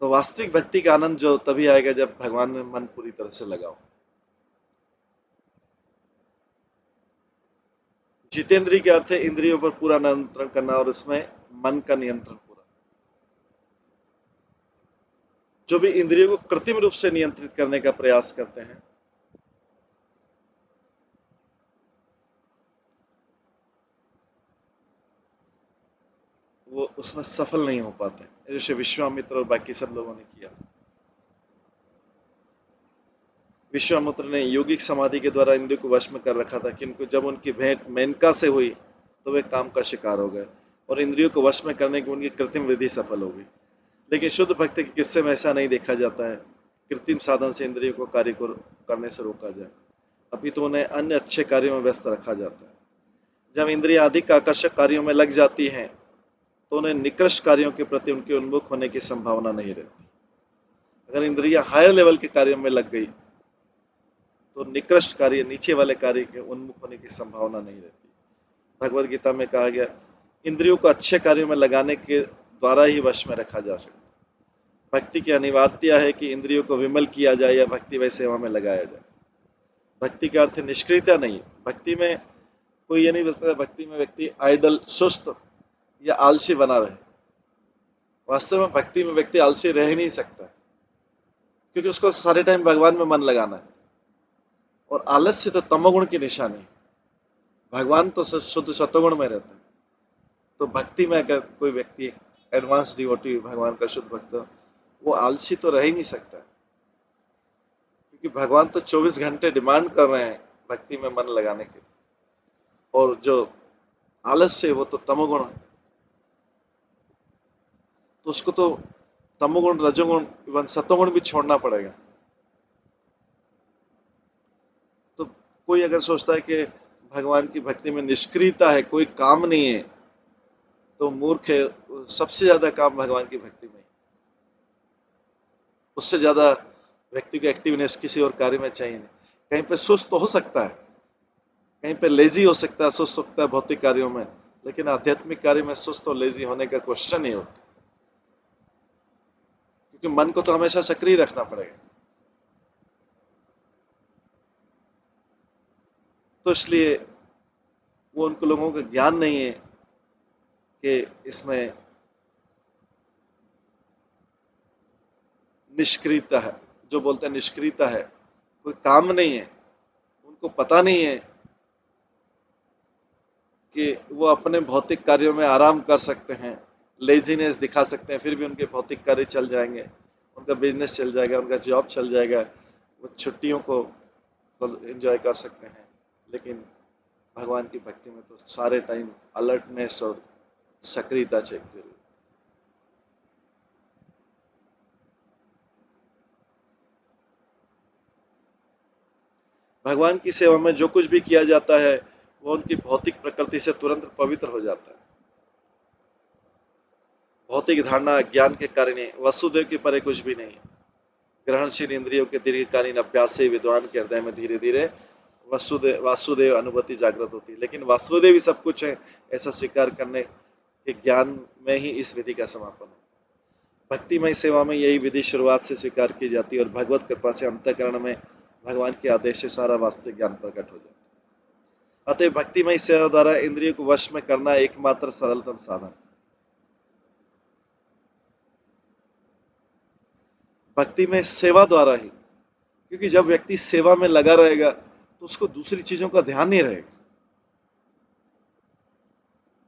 [SPEAKER 3] तो वास्तविक भक्ति का आनंद जो तभी आएगा जब भगवान में मन पूरी तरह से लगाओ। जितेंद्रिय के अर्थ है इंद्रियों पर पूरा नियंत्रण करना और इसमें मन का नियंत्रण पूरा। जो भी इंद्रियों को कृत्रिम रूप से नियंत्रित करने का प्रयास करते हैं, वो उसमें सफल नहीं हो पाते, जैसे विश्वामित्र और बाकी सब लोगों ने किया। विश्वामित्र ने योगिक समाधि के द्वारा इंद्रियों को वश में कर रखा था, किंतु जब उनकी भेंट मेनका से हुई तो वे काम का शिकार हो गए और इंद्रियों को वश में करने की उनकी कृत्रिम विधि सफल हो गई। लेकिन शुद्ध भक्त के किस्से में ऐसा नहीं देखा जाता है कृत्रिम साधन से इंद्रियों को कार्य को करने से रोका जाए, अपितु तो उन्हें अन्य अच्छे कार्यों में व्यस्त रखा जाता है। जब इंद्रियां अधिक आकर्षक कार्यों में लग जाती हैं तो उन्हें निकृष्ट कार्यों के प्रति उनके उन्मुख होने की संभावना नहीं रहती। अगर इंद्रियां हायर लेवल के कार्यों में लग गई तो निकृष्ट कार्य, नीचे वाले कार्य के उन्मुख होने की संभावना नहीं रहती। भगवद गीता में कहा गया इंद्रियों को अच्छे कार्यों में लगाने के द्वारा ही वश में रखा जा सकता है। भक्ति की अनिवार्यता है कि इंद्रियों को विमल किया जाए या भक्ति व सेवा में लगाया जाए। भक्ति का अर्थ निष्क्रियता नहीं। भक्ति में कोई ये नहीं बता भक्ति में व्यक्ति आइडल, सुस्त या आलसी बना रहे। वास्तव में भक्ति में व्यक्ति आलसी रह ही नहीं सकता, क्योंकि उसको सारे टाइम भगवान में मन लगाना है। और आलस्य तो तमोगुण की निशानी है, भगवान तो शुद्ध सत्वगुण में रहता है। तो भक्ति में अगर कोई व्यक्ति एडवांस डिवोटी भगवान का शुद्ध भक्त, वो आलसी तो रह ही नहीं सकता, क्योंकि भगवान तो 24 घंटे डिमांड कर रहे हैं भक्ति में मन लगाने के। और जो आलस्य वो तो तमोगुण है, तो उसको तो तमोगुण, रजोगुण, इवन सत्वगुण भी छोड़ना पड़ेगा। तो कोई अगर सोचता है कि भगवान की भक्ति में निष्क्रियता है, कोई काम नहीं है, तो मूर्ख है। सबसे ज्यादा काम भगवान की भक्ति में, उससे ज्यादा व्यक्ति को एक्टिवनेस किसी और कार्य में चाहिए नहीं। कहीं पे सुस्त तो हो सकता है, कहीं पे लेजी हो सकता है, सुस्त हो सकता है भौतिक कार्यों में, लेकिन आध्यात्मिक कार्य में सुस्त और लेजी होने का क्वेश्चन नहीं होता, क्योंकि मन को तो हमेशा सक्रिय रखना पड़ेगा। तो इसलिए वो उनको लोगों का ज्ञान नहीं है कि इसमें निष्क्रियता है। जो बोलते हैं निष्क्रियता है, कोई काम नहीं है, उनको पता नहीं है कि वो अपने भौतिक कार्यों में आराम कर सकते हैं, लेजीनेस दिखा सकते हैं, फिर भी उनके भौतिक कार्य चल जाएंगे, उनका बिजनेस चल जाएगा, उनका जॉब चल जाएगा, वो छुट्टियों को एंजॉय कर सकते हैं। लेकिन भगवान की भक्ति में तो सारे टाइम अलर्टनेस और सक्रियता चाहिए जरूर। भगवान की सेवा में जो कुछ भी किया जाता है वो उनकी भौतिक प्रकृति से तुरंत पवित्र हो जाता है। भौतिक धारणा ज्ञान के कारण ही, वसुदेव के परे कुछ भी नहीं। ग्रहणशील इंद्रियों के दीर्घकालीन अभ्यास से विद्वान के हृदय में धीरे धीरे वासुदेव अनुभूति जागृत होती है। लेकिन वासुदेव ही सब कुछ है, ऐसा स्वीकार करने के ज्ञान में ही इस विधि का समापन है। भक्तिमय सेवा में यही विधि शुरुआत से स्वीकार की जाती है और भगवत कृपा से अंतःकरण में भगवान के आदेश से सारा वास्तविक ज्ञान प्रकट हो जाता है। अतः भक्तिमय सेवा द्वारा इंद्रियों को वश में करना एकमात्र सरलतम साधन। भक्ति में सेवा द्वारा ही, क्योंकि जब व्यक्ति सेवा में लगा रहेगा तो उसको दूसरी चीजों का ध्यान नहीं रहेगा।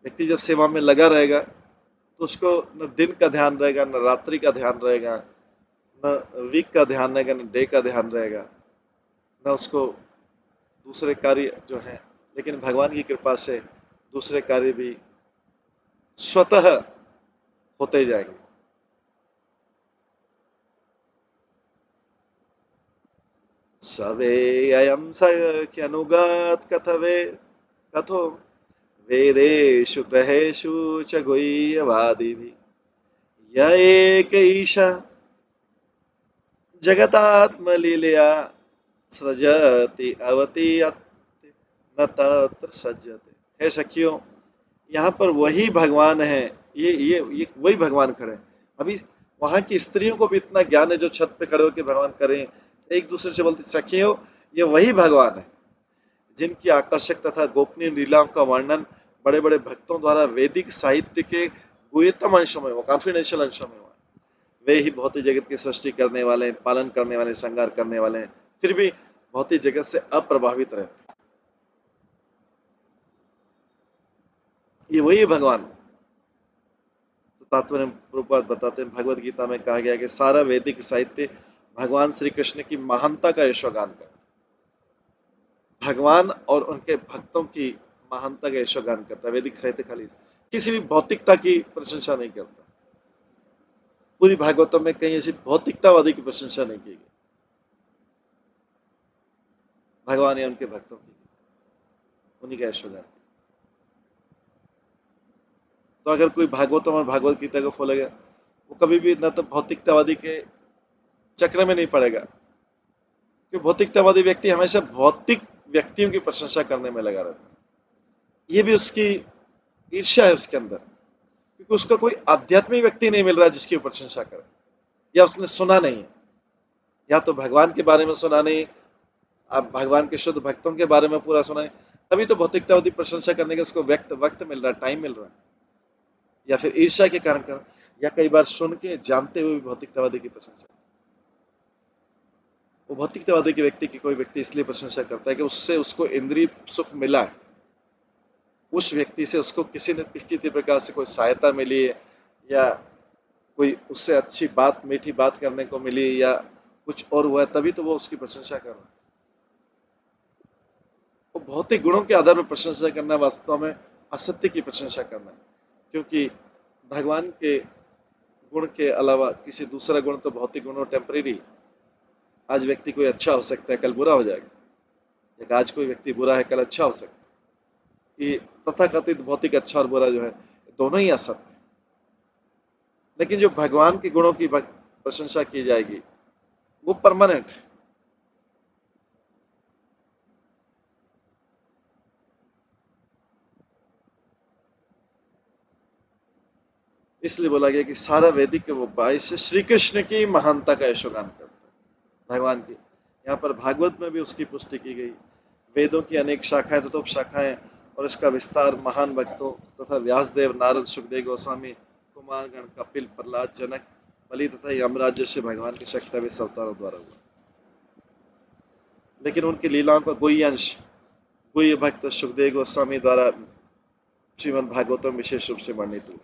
[SPEAKER 3] व्यक्ति जब सेवा में लगा रहेगा तो उसको न दिन का ध्यान रहेगा, न रात्रि का ध्यान रहेगा, न वीक का ध्यान रहेगा, न डे का ध्यान रहेगा, न उसको दूसरे कार्य जो हैं। लेकिन भगवान की कृपा से दूसरे कार्य भी स्वतः होते जाएंगे। सवे अयम सख्यनुगात कथवे कथो वेदेषु ग्रहेषु च गुह्यवादिभिः य एक ईशा जगतात्मलीलया सृजति अवति न तत्र सज्जते। हे सखियों, यहाँ पर वही भगवान है, ये वही भगवान खड़े हैं। अभी वहां की स्त्रियों को भी इतना ज्ञान है जो छत पे खड़े होकर भगवान करें, एक दूसरे से बोलते सखियों, ये वही भगवान है जिनकी आकर्षक तथा गोपनीय लीलाओं का वर्णन बड़े बड़े भक्तों द्वारा वैदिक साहित्य के गुह्यतम अंशों में हुआ, कॉन्फिडेंशियल अंशों में हुआ। वे ही भौतिक जगत की सृष्टि करने वाले, पालन करने वाले, संहार करने वाले हैं, फिर भी भौतिक जगत से अप्रभावित रहते। ये वही भगवान। तो तात्पर्य प्रभुपाद बताते हैं, भगवत गीता में कहा गया कि सारा वैदिक साहित्य भगवान श्री कृष्ण की महानता का यशोगान करता है। भगवान और उनके भक्तों की महानता का यशोगान करता है। वैदिक साहित्य खाली किसी भी भौतिकता की प्रशंसा नहीं करता। पूरी भागवतों में कहीं ऐसी भौतिकतावादी की प्रशंसा नहीं की गई। भगवान या उनके भक्तों की, उन्हीं का यशोगान। तो अगर कोई भागवतों में भगवत गीता को खोलेगा, वो कभी भी न तो भौतिकतावादी के चक्र में नहीं पड़ेगा, क्योंकि भौतिकतावादी व्यक्ति हमेशा भौतिक व्यक्तियों की प्रशंसा करने में लगा रहता है। ये भी उसकी ईर्ष्या है उसके अंदर, क्योंकि उसका कोई आध्यात्मिक व्यक्ति नहीं मिल रहा जिसकी प्रशंसा करे, या उसने सुना नहीं है, या तो भगवान के बारे में सुना नहीं, अब भगवान के शुद्ध भक्तों के बारे में पूरा सुना नहीं, तभी तो भौतिकतावादी प्रशंसा करने का उसको वक्त मिल रहा है, टाइम मिल रहा है। या फिर ईर्ष्या के कारण कर, या कई बार सुन के जानते हुए भी भौतिकतावादी की प्रशंसा। वो भौतिकतावादी के व्यक्ति की कोई व्यक्ति इसलिए प्रशंसा करता है कि उससे उसको इंद्रिय सुख मिला है, उस व्यक्ति से उसको किसी न किसी प्रकार से कोई सहायता मिली है, या कोई उससे अच्छी बात, मीठी बात करने को मिली, या कुछ और हुआ है, तभी तो वो उसकी प्रशंसा कर रहा है। वो भौतिक गुणों के आधार पर प्रशंसा करना वास्तव में असत्य की प्रशंसा करना है, क्योंकि भगवान के गुण के अलावा किसी दूसरा गुण तो भौतिक गुण टेम्परेरी। आज व्यक्ति कोई अच्छा हो सकता है, कल बुरा हो जाएगा, या आज कोई व्यक्ति बुरा है, कल अच्छा हो सकता है। ये तथाकथित भौतिक अच्छा और बुरा जो है, दोनों ही असत्य। लेकिन जो भगवान के गुणों की प्रशंसा की जाएगी वो परमानेंट है। इसलिए बोला गया कि सारा वैदिक वो 22 से श्री कृष्ण की महानता का यशोगान करता है, भगवान की। यहाँ पर भागवत में भी उसकी पुष्टि की गई। वेदों की अनेक शाखाएं तथा उपशाखाएं और इसका विस्तार महान भक्तों तथा व्यासदेव, नारद, सुखदेव गोस्वामी, कुमारगण, कपिल, प्रहलाद, जनक, बलि तथा यमराज जैसे भगवान के शक्तिशाली अवतारों द्वारा हुआ। लेकिन उनकी लीलाओं का गुह्य अंश गुह्य भक्त सुखदेव गोस्वामी द्वारा श्रीमद् भागवतम विशेष रूप से वर्णित हुआ।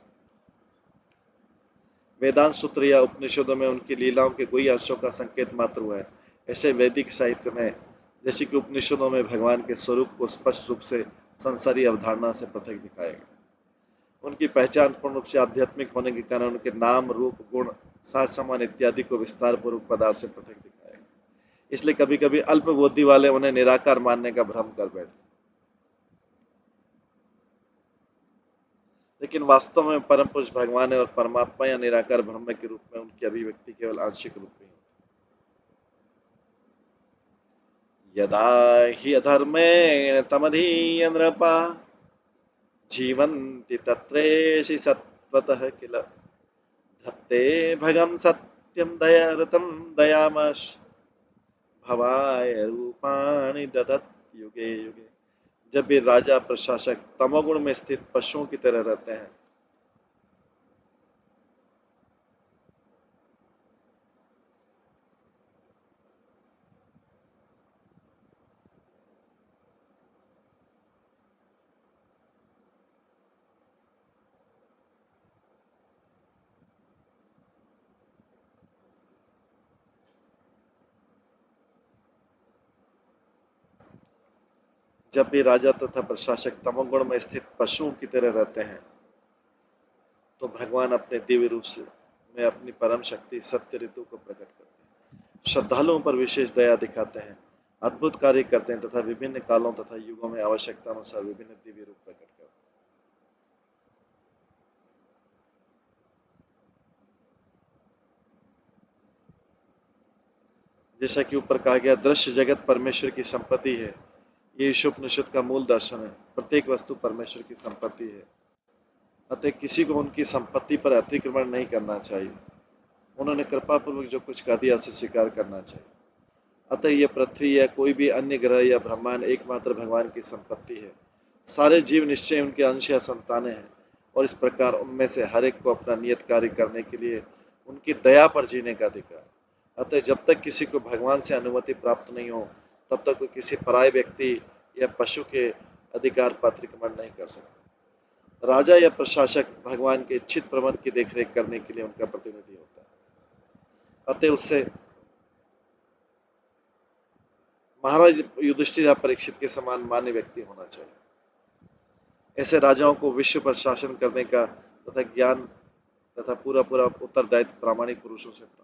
[SPEAKER 3] वेदांत सूत्र या उपनिषदों में उनकी लीलाओं के गुह्य अंशों का संकेत मात्र हुआ है। ऐसे वैदिक साहित्य में, जैसे कि उपनिषदों में भगवान के स्वरूप को स्पष्ट रूप से संसारी अवधारणा से पृथक दिखाया गया। उनकी पहचान पूर्ण रूप से आध्यात्मिक होने के कारण उनके नाम, रूप, गुण, साज समान इत्यादि को विस्तार पूर्वक पदार्थ से पृथक दिखाया गया। इसलिए कभी कभी अल्प बुद्धि वाले उन्हें निराकार मानने का भ्रम कर बैठे, लेकिन वास्तव में परम पुरुष भगवान है और परमात्मा या निराकार ब्रह्म के रूप में उनकी अभिव्यक्ति केवल आंशिक रूप में। यदा हि अधर्मेण तमधीय नृपा जीवन्ति तत्रेषि सत्त्वतः किल धत्ते भगं सत्यं दयारतं दयामश भवाय रूपाणि ददत् युगे युगे। जब भी राजा प्रशासक तमोगुण में स्थित पशुओं की तरह रहते हैं, जब भी राजा तथा प्रशासक तमोगुण में स्थित पशुओं की तरह रहते हैं, तो भगवान अपने दिव्य रूप से में अपनी परम शक्ति सत्य ऋतु को प्रकट करते हैं, श्रद्धालुओं पर विशेष दया दिखाते हैं, अद्भुत कार्य करते हैं तथा विभिन्न कालों तथा युगों में आवश्यकता अनुसार विभिन्न दिव्य रूप प्रकट करते हैं। जैसा कि ऊपर कहा गया, दृश्य जगत परमेश्वर की संपत्ति है। ये ईशोपनिषद का मूल दर्शन है। प्रत्येक वस्तु परमेश्वर की संपत्ति है, अतः किसी को उनकी संपत्ति पर अतिक्रमण नहीं करना चाहिए। उन्होंने कृपापूर्वक जो कुछ कहा दिया उसे स्वीकार करना चाहिए। अतः यह पृथ्वी या कोई भी अन्य ग्रह या ब्रह्मांड एकमात्र भगवान की संपत्ति है। सारे जीव निश्चय उनके अंश या संतानें हैं, और इस प्रकार उनमें से हर एक को अपना नियत कार्य करने के लिए उनकी दया पर जीने का अधिकार। अतः जब तक किसी को भगवान से अनुमति प्राप्त नहीं हो, तब तक कोई किसी पराये व्यक्ति या पशु के अधिकार पर अतिक्रमण नहीं कर सकता। राजा या प्रशासक भगवान के इच्छित प्रबंध की देखरेख करने के लिए उनका प्रतिनिधि होता है। अतः उससे महाराज युधिष्ठिर या परीक्षित के समान मान्य व्यक्ति होना चाहिए। ऐसे राजाओं को विश्व पर शासन करने का तथा ज्ञान तथा पूरा पूरा उत्तरदायित्व प्रामाणिक पुरुषों से प्राप्त।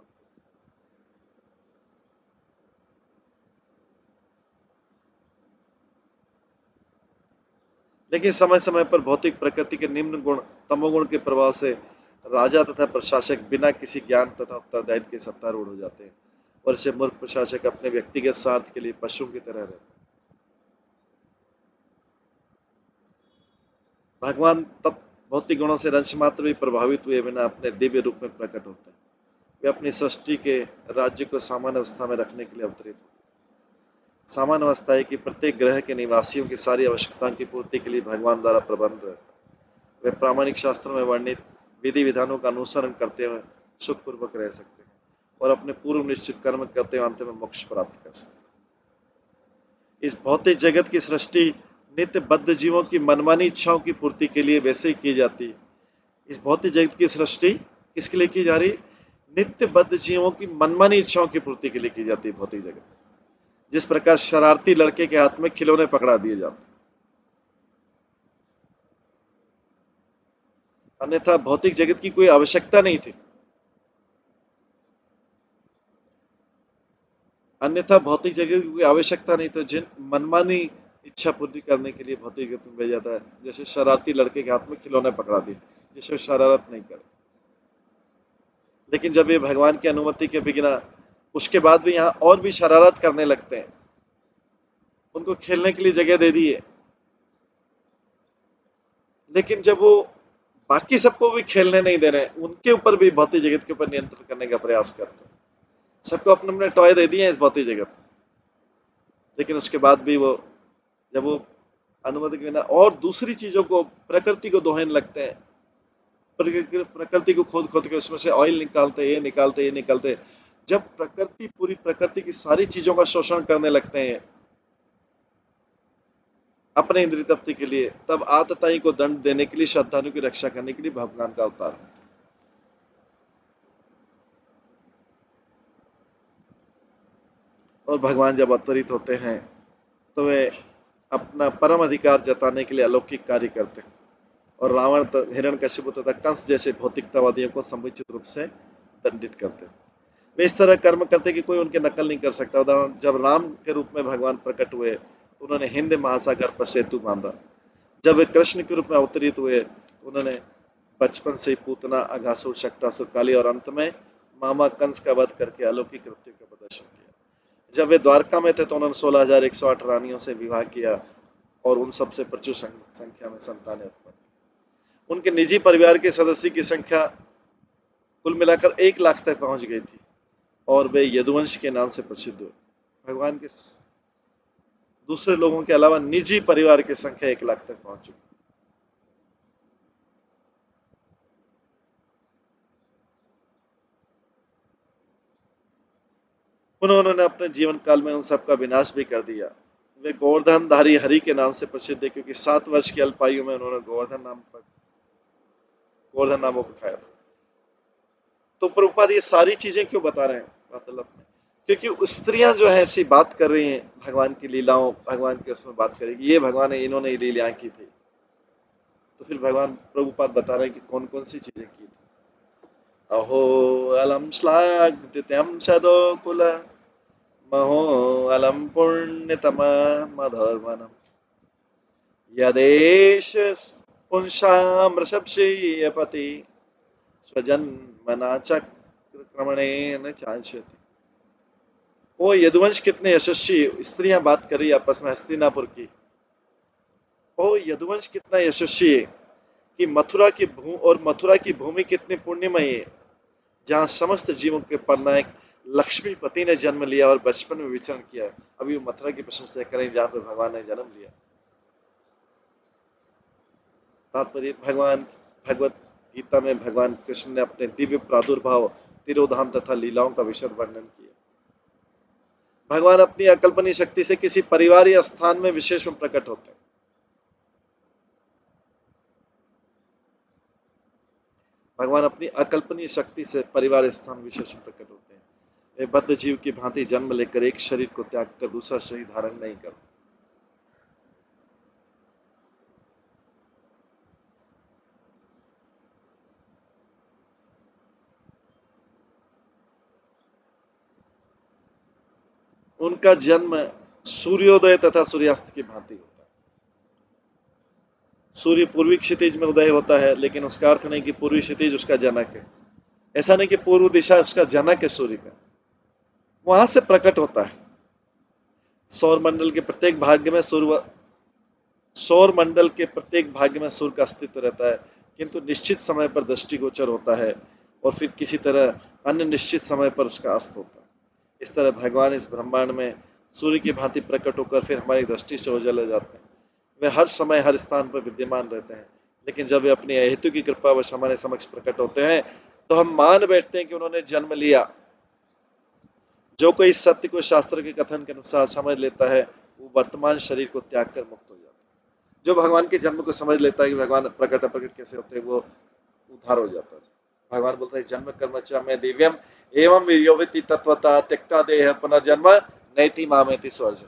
[SPEAKER 3] लेकिन समय समय पर भौतिक प्रकृति के निम्न गुण तमोगुण के प्रभाव से राजा तथा प्रशासक बिना किसी ज्ञान तथा उत्तरदायित्व के सत्तारूढ़ हो जाते हैं, और इसे मूर्ख प्रशासक अपने व्यक्तिगत स्वार्थ के लिए पशुओं की तरह रहते हैं। भगवान तब भौतिक गुणों से रंश मात्र भी प्रभावित हुए बिना अपने दिव्य रूप में प्रकट होते हैं। वे अपनी सृष्टि के राज्य को सामान्य अवस्था में रखने के लिए अवतरित होते हैं। सामान्य अवस्था है कि प्रत्येक ग्रह के निवासियों की सारी आवश्यकताओं की पूर्ति के लिए भगवान द्वारा प्रबंध रहता है। वे प्रामाणिक शास्त्रों में वर्णित विधि विधानों का अनुसरण करते हुए सुखपूर्वक रह सकते हैं, और अपने पूर्व निश्चित कर्म करते हुए अंत में मोक्ष प्राप्त कर सकते हैं। इस भौतिक जगत की सृष्टि नित्य बद्ध जीवों की मनमानी इच्छाओं की पूर्ति के लिए वैसे ही की जाती है। इस भौतिक जगत की सृष्टि किसके लिए की जा रही? नित्य बद्ध जीवों की मनमानी इच्छाओं की पूर्ति के लिए की जाती है भौतिक जगत। जिस प्रकार शरारती लड़के के हाथ में खिलौने पकड़ा दिए जाते, अन्यथा भौतिक जगत की कोई आवश्यकता नहीं थी। अन्यथा भौतिक जगत की कोई आवश्यकता नहीं, तो जिन मनमानी इच्छा पूर्ति करने के लिए भौतिक जगत में भेजा जाता है, जैसे शरारती लड़के के हाथ में खिलौने पकड़ा दिए जिससे शरारत नहीं करे। लेकिन जब ये भगवान की अनुमति के बिना उसके बाद भी यहाँ और भी शरारत करने लगते हैं, उनको खेलने के लिए जगह दे दी है, लेकिन जब वो बाकी सबको भी खेलने नहीं दे रहे, उनके ऊपर भी भौतिक जगत के ऊपर नियंत्रण करने का प्रयास करते हैं। सबको अपने अपने टॉय दे दिए इस भौतिक जगत, लेकिन उसके बाद भी वो जब वो अनुमति के बिना और दूसरी चीजों को, प्रकृति को दोहन लगते हैं, प्रकृति को खोद खोद के उसमें से ऑयल निकालते, ये निकालते, ये निकालते। जब प्रकृति, पूरी प्रकृति की सारी चीजों का शोषण करने लगते हैं अपने इंद्रिय तृप्ति के लिए, तब आतताई को दंड देने के लिए, श्रद्धालुओं की रक्षा करने के लिए भगवान का अवतार है। और भगवान जब अवतरित होते हैं तो वे अपना परम अधिकार जताने के लिए अलौकिक कार्य करते हैं, और रावण, हिरण्यकशिपु तथा कंस जैसे भौतिकतावादियों को समुचित रूप से दंडित करते हैं। वे इस तरह कर्म करते कि कोई उनके नकल नहीं कर सकता। उदाहरण, जब राम के रूप में भगवान प्रकट हुए तो उन्होंने हिंद महासागर पर सेतु बांधा। जब वे कृष्ण के रूप में अवतरित हुए तो उन्होंने बचपन से पूतना, अघासुर, शक्टासुर, काली और अंत में मामा कंस का वध करके अलौकिक कृत्य का प्रदर्शन किया। जब वे द्वारका में थे तो उन्होंने 16,108 रानियों से विवाह किया और उन सबसे प्रचुर संख्या में संतानें उत्पन्न की। उनके निजी परिवार के सदस्य की संख्या कुल मिलाकर 1 लाख तक पहुंच गई थी, और वे यदुवंश के नाम से प्रसिद्ध हुए। भगवान के दूसरे लोगों के अलावा निजी परिवार की संख्या 1 लाख तक पहुंच चुकी। उन्होंने अपने जीवन काल में उन सबका विनाश भी कर दिया। वे गोवर्धनधारी हरि के नाम से प्रसिद्ध है, क्योंकि 7 वर्ष की अल्पायु में उन्होंने गोवर्धन नाम उठाया था। तो प्रभुपाद ये सारी चीजें क्यों बता रहे हैं वार्तालाप में? क्योंकि स्त्रियां जो है ऐसी बात कर रही हैं भगवान की लीलाओं, भगवान के उसमें बात करेगी, ये भगवान ने, इन्होंने ये लीलाएं की थी। तो फिर भगवान प्रभुपाद बता रहे हैं कि कौन कौन सी चीजें की थी। अहो अलम श्लाघ द्वितीयम सदो कुल महो अलम पुण्यतम मधर्वनम यदेश पुंसाम ऋषभशीयपति स्वजन्मना चक्रक्रमणेन चांशति। ओ यदुवंश कितने यशस्वी, स्त्रियां बात कर रही आपस में हस्तिनापुर की। ओ यदुवंश कितना यशस्वी है कि मथुरा की भूमि कितनी पुण्यमयी है, जहां समस्त जीवों के परनायक लक्ष्मीपति ने जन्म लिया और बचपन में विचरण किया। अभी वो मथुरा की प्रशंसा करें जहां पे भगवान ने जन्म लिया। तात्पर्य भगवत गीता में भगवान कृष्ण ने अपने दिव्य प्रादुर्भाव, तिरोधान तथा लीलाओं का विशद वर्णन किया। भगवान अपनी अकल्पनीय शक्ति से किसी परिवार या स्थान में विशेष में प्रकट होते हैं। भगवान अपनी अकल्पनीय शक्ति से परिवार स्थान विशेष में प्रकट होते हैं। वे बद्ध जीव की भांति जन्म लेकर एक शरीर को त्याग कर दूसरा शरीर धारण नहीं करते। उनका जन्म सूर्योदय तथा सूर्यास्त की भांति होता है। सूर्य पूर्वी क्षितिज में उदय होता है, लेकिन उसका अर्थ नहीं कि पूर्वी क्षितिज उसका जनक है। ऐसा नहीं कि पूर्व दिशा उसका जनक है सूर्य का, वहां से प्रकट होता है। सौर मंडल के प्रत्येक भाग में सूर्य का अस्तित्व रहता है, किंतु निश्चित समय पर दृष्टिगोचर होता है और फिर किसी तरह अन्य निश्चित समय पर उसका अस्त होता है। इस तरह भगवान इस ब्रह्मांड में सूर्य की भांति प्रकट होकर फिर हमारी दृष्टि से ओझल हो जाते हैं। वे हर समय हर स्थान पर विद्यमान रहते हैं, लेकिन जब वे अपनी अहेतु की कृपावश हमारे समक्ष प्रकट होते हैं तो हम मान बैठते हैं कि उन्होंने जन्म लिया। जो कोई इस सत्य को शास्त्र के कथन के अनुसार समझ लेता है, वो वर्तमान शरीर को त्याग कर मुक्त हो जाता है। जो भगवान के जन्म को समझ लेता है कि भगवान प्रकट कैसे होते हैं, वो उद्धार हो जाता है। भगवान बोलता है जन्म कर्म च में दिव्यम एवं योविति तत्वता त्यक्ता देह पुनर्जन्म नैति मामेति स्वर्जन।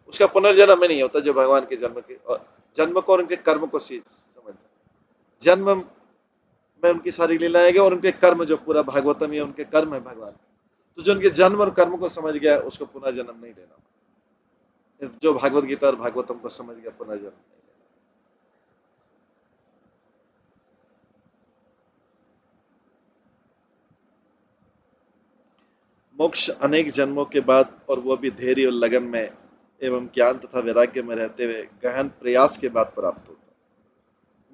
[SPEAKER 3] उसका पुनर्जन्म में नहीं होता जो भगवान के जन्म को और उनके कर्म को समझ जाए। जन्म में उनकी सारी लीलाएं और उनके कर्म, जो पूरा भागवतम है उनके कर्म है भगवान। तो जो उनके जन्म और कर्म को समझ गया उसको पुनर्जन्म नहीं लेना। जो भागवत गीता और भागवतम को समझ गया पुनर्जन्म नहीं लेना। मोक्ष अनेक जन्मों के बाद, और वो भी धैर्य और लगन में एवं ज्ञान तथा वैराग्य में रहते हुए गहन प्रयास के बाद प्राप्त होता है।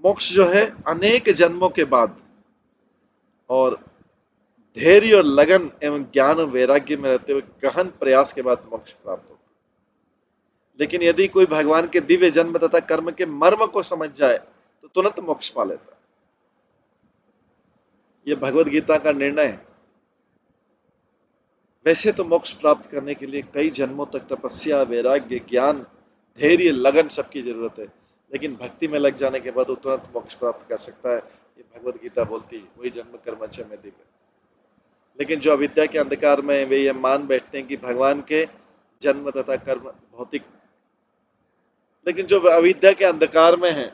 [SPEAKER 3] मोक्ष जो है अनेक जन्मों के बाद और धैर्य और लगन एवं ज्ञान और वैराग्य में रहते हुए गहन प्रयास के बाद मोक्ष प्राप्त होता है। लेकिन यदि कोई भगवान के दिव्य जन्म तथा कर्म के मर्म को समझ जाए तो तुरंत मोक्ष पा लेता है। यह भगवत गीता का निर्णय है। वैसे तो मोक्ष प्राप्त करने के लिए कई जन्मों तक तपस्या, वैराग्य, ज्ञान, धैर्य, लगन सबकी जरूरत है, लेकिन भक्ति में लग जाने के बाद वो तुरंत मोक्ष प्राप्त कर सकता है। ये भगवत गीता बोलती है, वही जन्म कर्म च में दिव्य। लेकिन जो अविद्या के अंधकार में वे ये मान बैठते हैं कि भगवान के जन्म तथा कर्म भौतिक, लेकिन जो अविद्या के अंधकार में है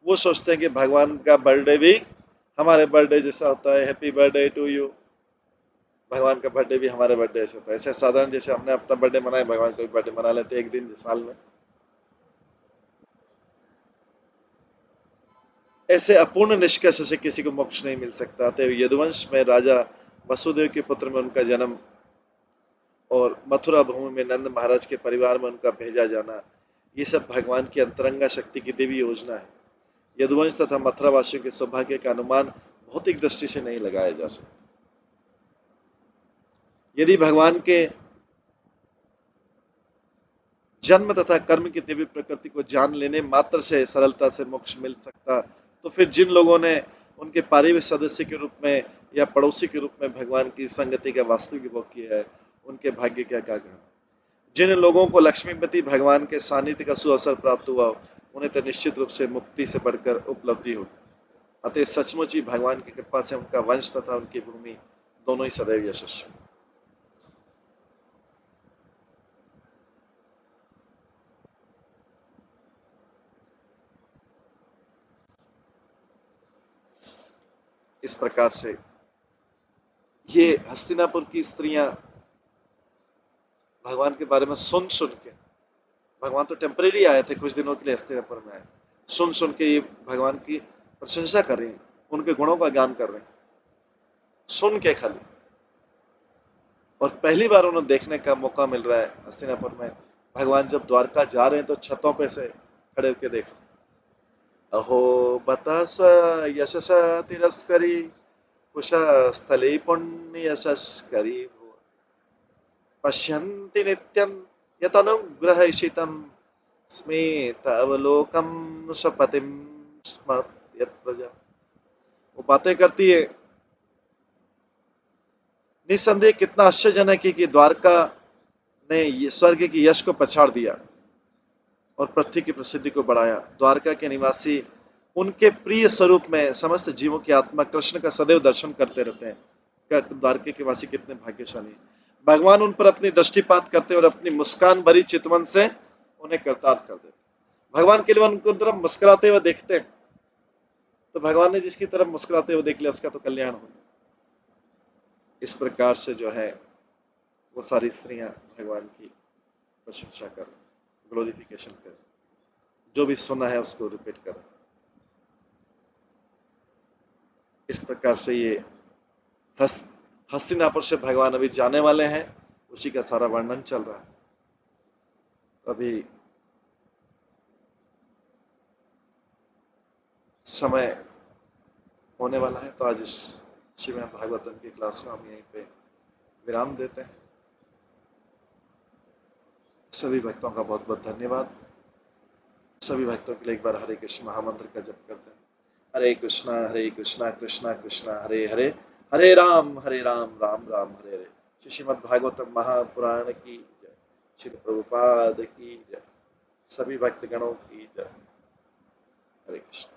[SPEAKER 3] वो सोचते हैं कि भगवान का बर्थडे भी हमारे बर्थडे जैसा होता है, हैप्पी बर्थडे टू यू। भगवान का बर्थडे भी हमारे बर्थडे जैसा होता है। ऐसे साधारण जैसे हमने अपना बर्थडे मनाया, भगवान का भी बर्थडे मना लेते एक दिन साल में। ऐसे अपूर्ण निष्कर्ष से किसी को मोक्ष नहीं मिल सकता। तो यदुवंश में राजा वसुदेव के पुत्र में उनका जन्म और मथुरा भूमि में नंद महाराज के परिवार में उनका भेजा जाना, ये सब भगवान की अंतरंगा शक्ति की दिव्य योजना है। यदुवंश तथा मथुरा वासियों के सौभाग्य का अनुमान भौतिक दृष्टि से नहीं लगाया जा सकता। यदि भगवान के जन्म तथा कर्म की दिव्य प्रकृति को जान लेने मात्र से सरलता से मोक्ष मिल सकता, तो फिर जिन लोगों ने उनके पारिवारिक सदस्य के रूप में या पड़ोसी के रूप में भगवान की संगति का वास्तविक भोग किया है, उनके भाग्य क्या कहना। जिन लोगों को लक्ष्मीपति भगवान के सानिध्य का सुअवसर प्राप्त हुआ, उन्हें तो निश्चित रूप से मुक्ति से बढ़कर उपलब्धि होगी। अतः सचमुच ही भगवान की कृपा से उनका वंश तथा उनकी भूमि दोनों ही सदैव यशस्वी। इस प्रकार से ये हस्तिनापुर की स्त्रियां भगवान के बारे में सुन के, भगवान तो टेम्परेरी आए थे, कुछ दिनों के लिए हस्तिनापुर में आए, सुन के ये भगवान की प्रशंसा कर रही हैं, उनके गुणों का ज्ञान कर रहे हैं, सुन के खाली। और पहली बार उन्हें देखने का मौका मिल रहा है हस्तिनापुर में। भगवान जब द्वारका जा रहे हैं तो छतों पे से खड़े होकर देख, अहो बतास यशस तिरस्करी कुश स्थले पुण्य यशस्करी भुव पश्यन्ति नित्यं यतनुग्रहैषितं स्मेतावलोकं सपतिं स्म यत् प्रजा। वो बातें करती है, निस्संदेह कितना आश्चर्यजनक है कि द्वारका ने स्वर्ग की यश को पछाड़ दिया और पृथ्वी की प्रसिद्धि को बढ़ाया। द्वारका के निवासी उनके प्रिय स्वरूप में समस्त जीवों की आत्मा कृष्ण का सदैव दर्शन करते रहते हैं। क्या द्वारका के वासी कितने भाग्यशाली हैं। भगवान उन पर अपनी दृष्टिपात करते हैं और अपनी मुस्कान भरी चितवन से उन्हें कृतार्थ कर देते हैं। भगवान के लिए उनको तरफ मुस्कुराते हुए देखते हैं तो भगवान ने जिसकी तरफ मुस्कुराते हुए देख लिया उसका तो कल्याण हो। इस प्रकार से जो है वो सारी स्त्रियां भगवान की प्रशंसा कर, ग्लोरिफिकेशन कर, जो भी सुना है उसको रिपीट कर। इस प्रकार से ये हस्तिनापुर से भगवान अभी जाने वाले हैं, उसी का सारा वर्णन चल रहा है। अभी समय होने वाला है तो आज इस श्रीमद् भागवतम की क्लास को हम यहीं पे विराम देते हैं। सभी भक्तों का बहुत बहुत धन्यवाद। सभी भक्तों के लिए एक बार हरे कृष्ण महामंत्र का जप करते हैं। हरे कृष्णा कृष्णा कृष्णा हरे हरे, हरे राम राम राम हरे हरे। श्रीमद् भागवतम महापुराण की जय। श्री प्रभुपाद की जय। सभी भक्तगणों की जय। हरे कृष्ण।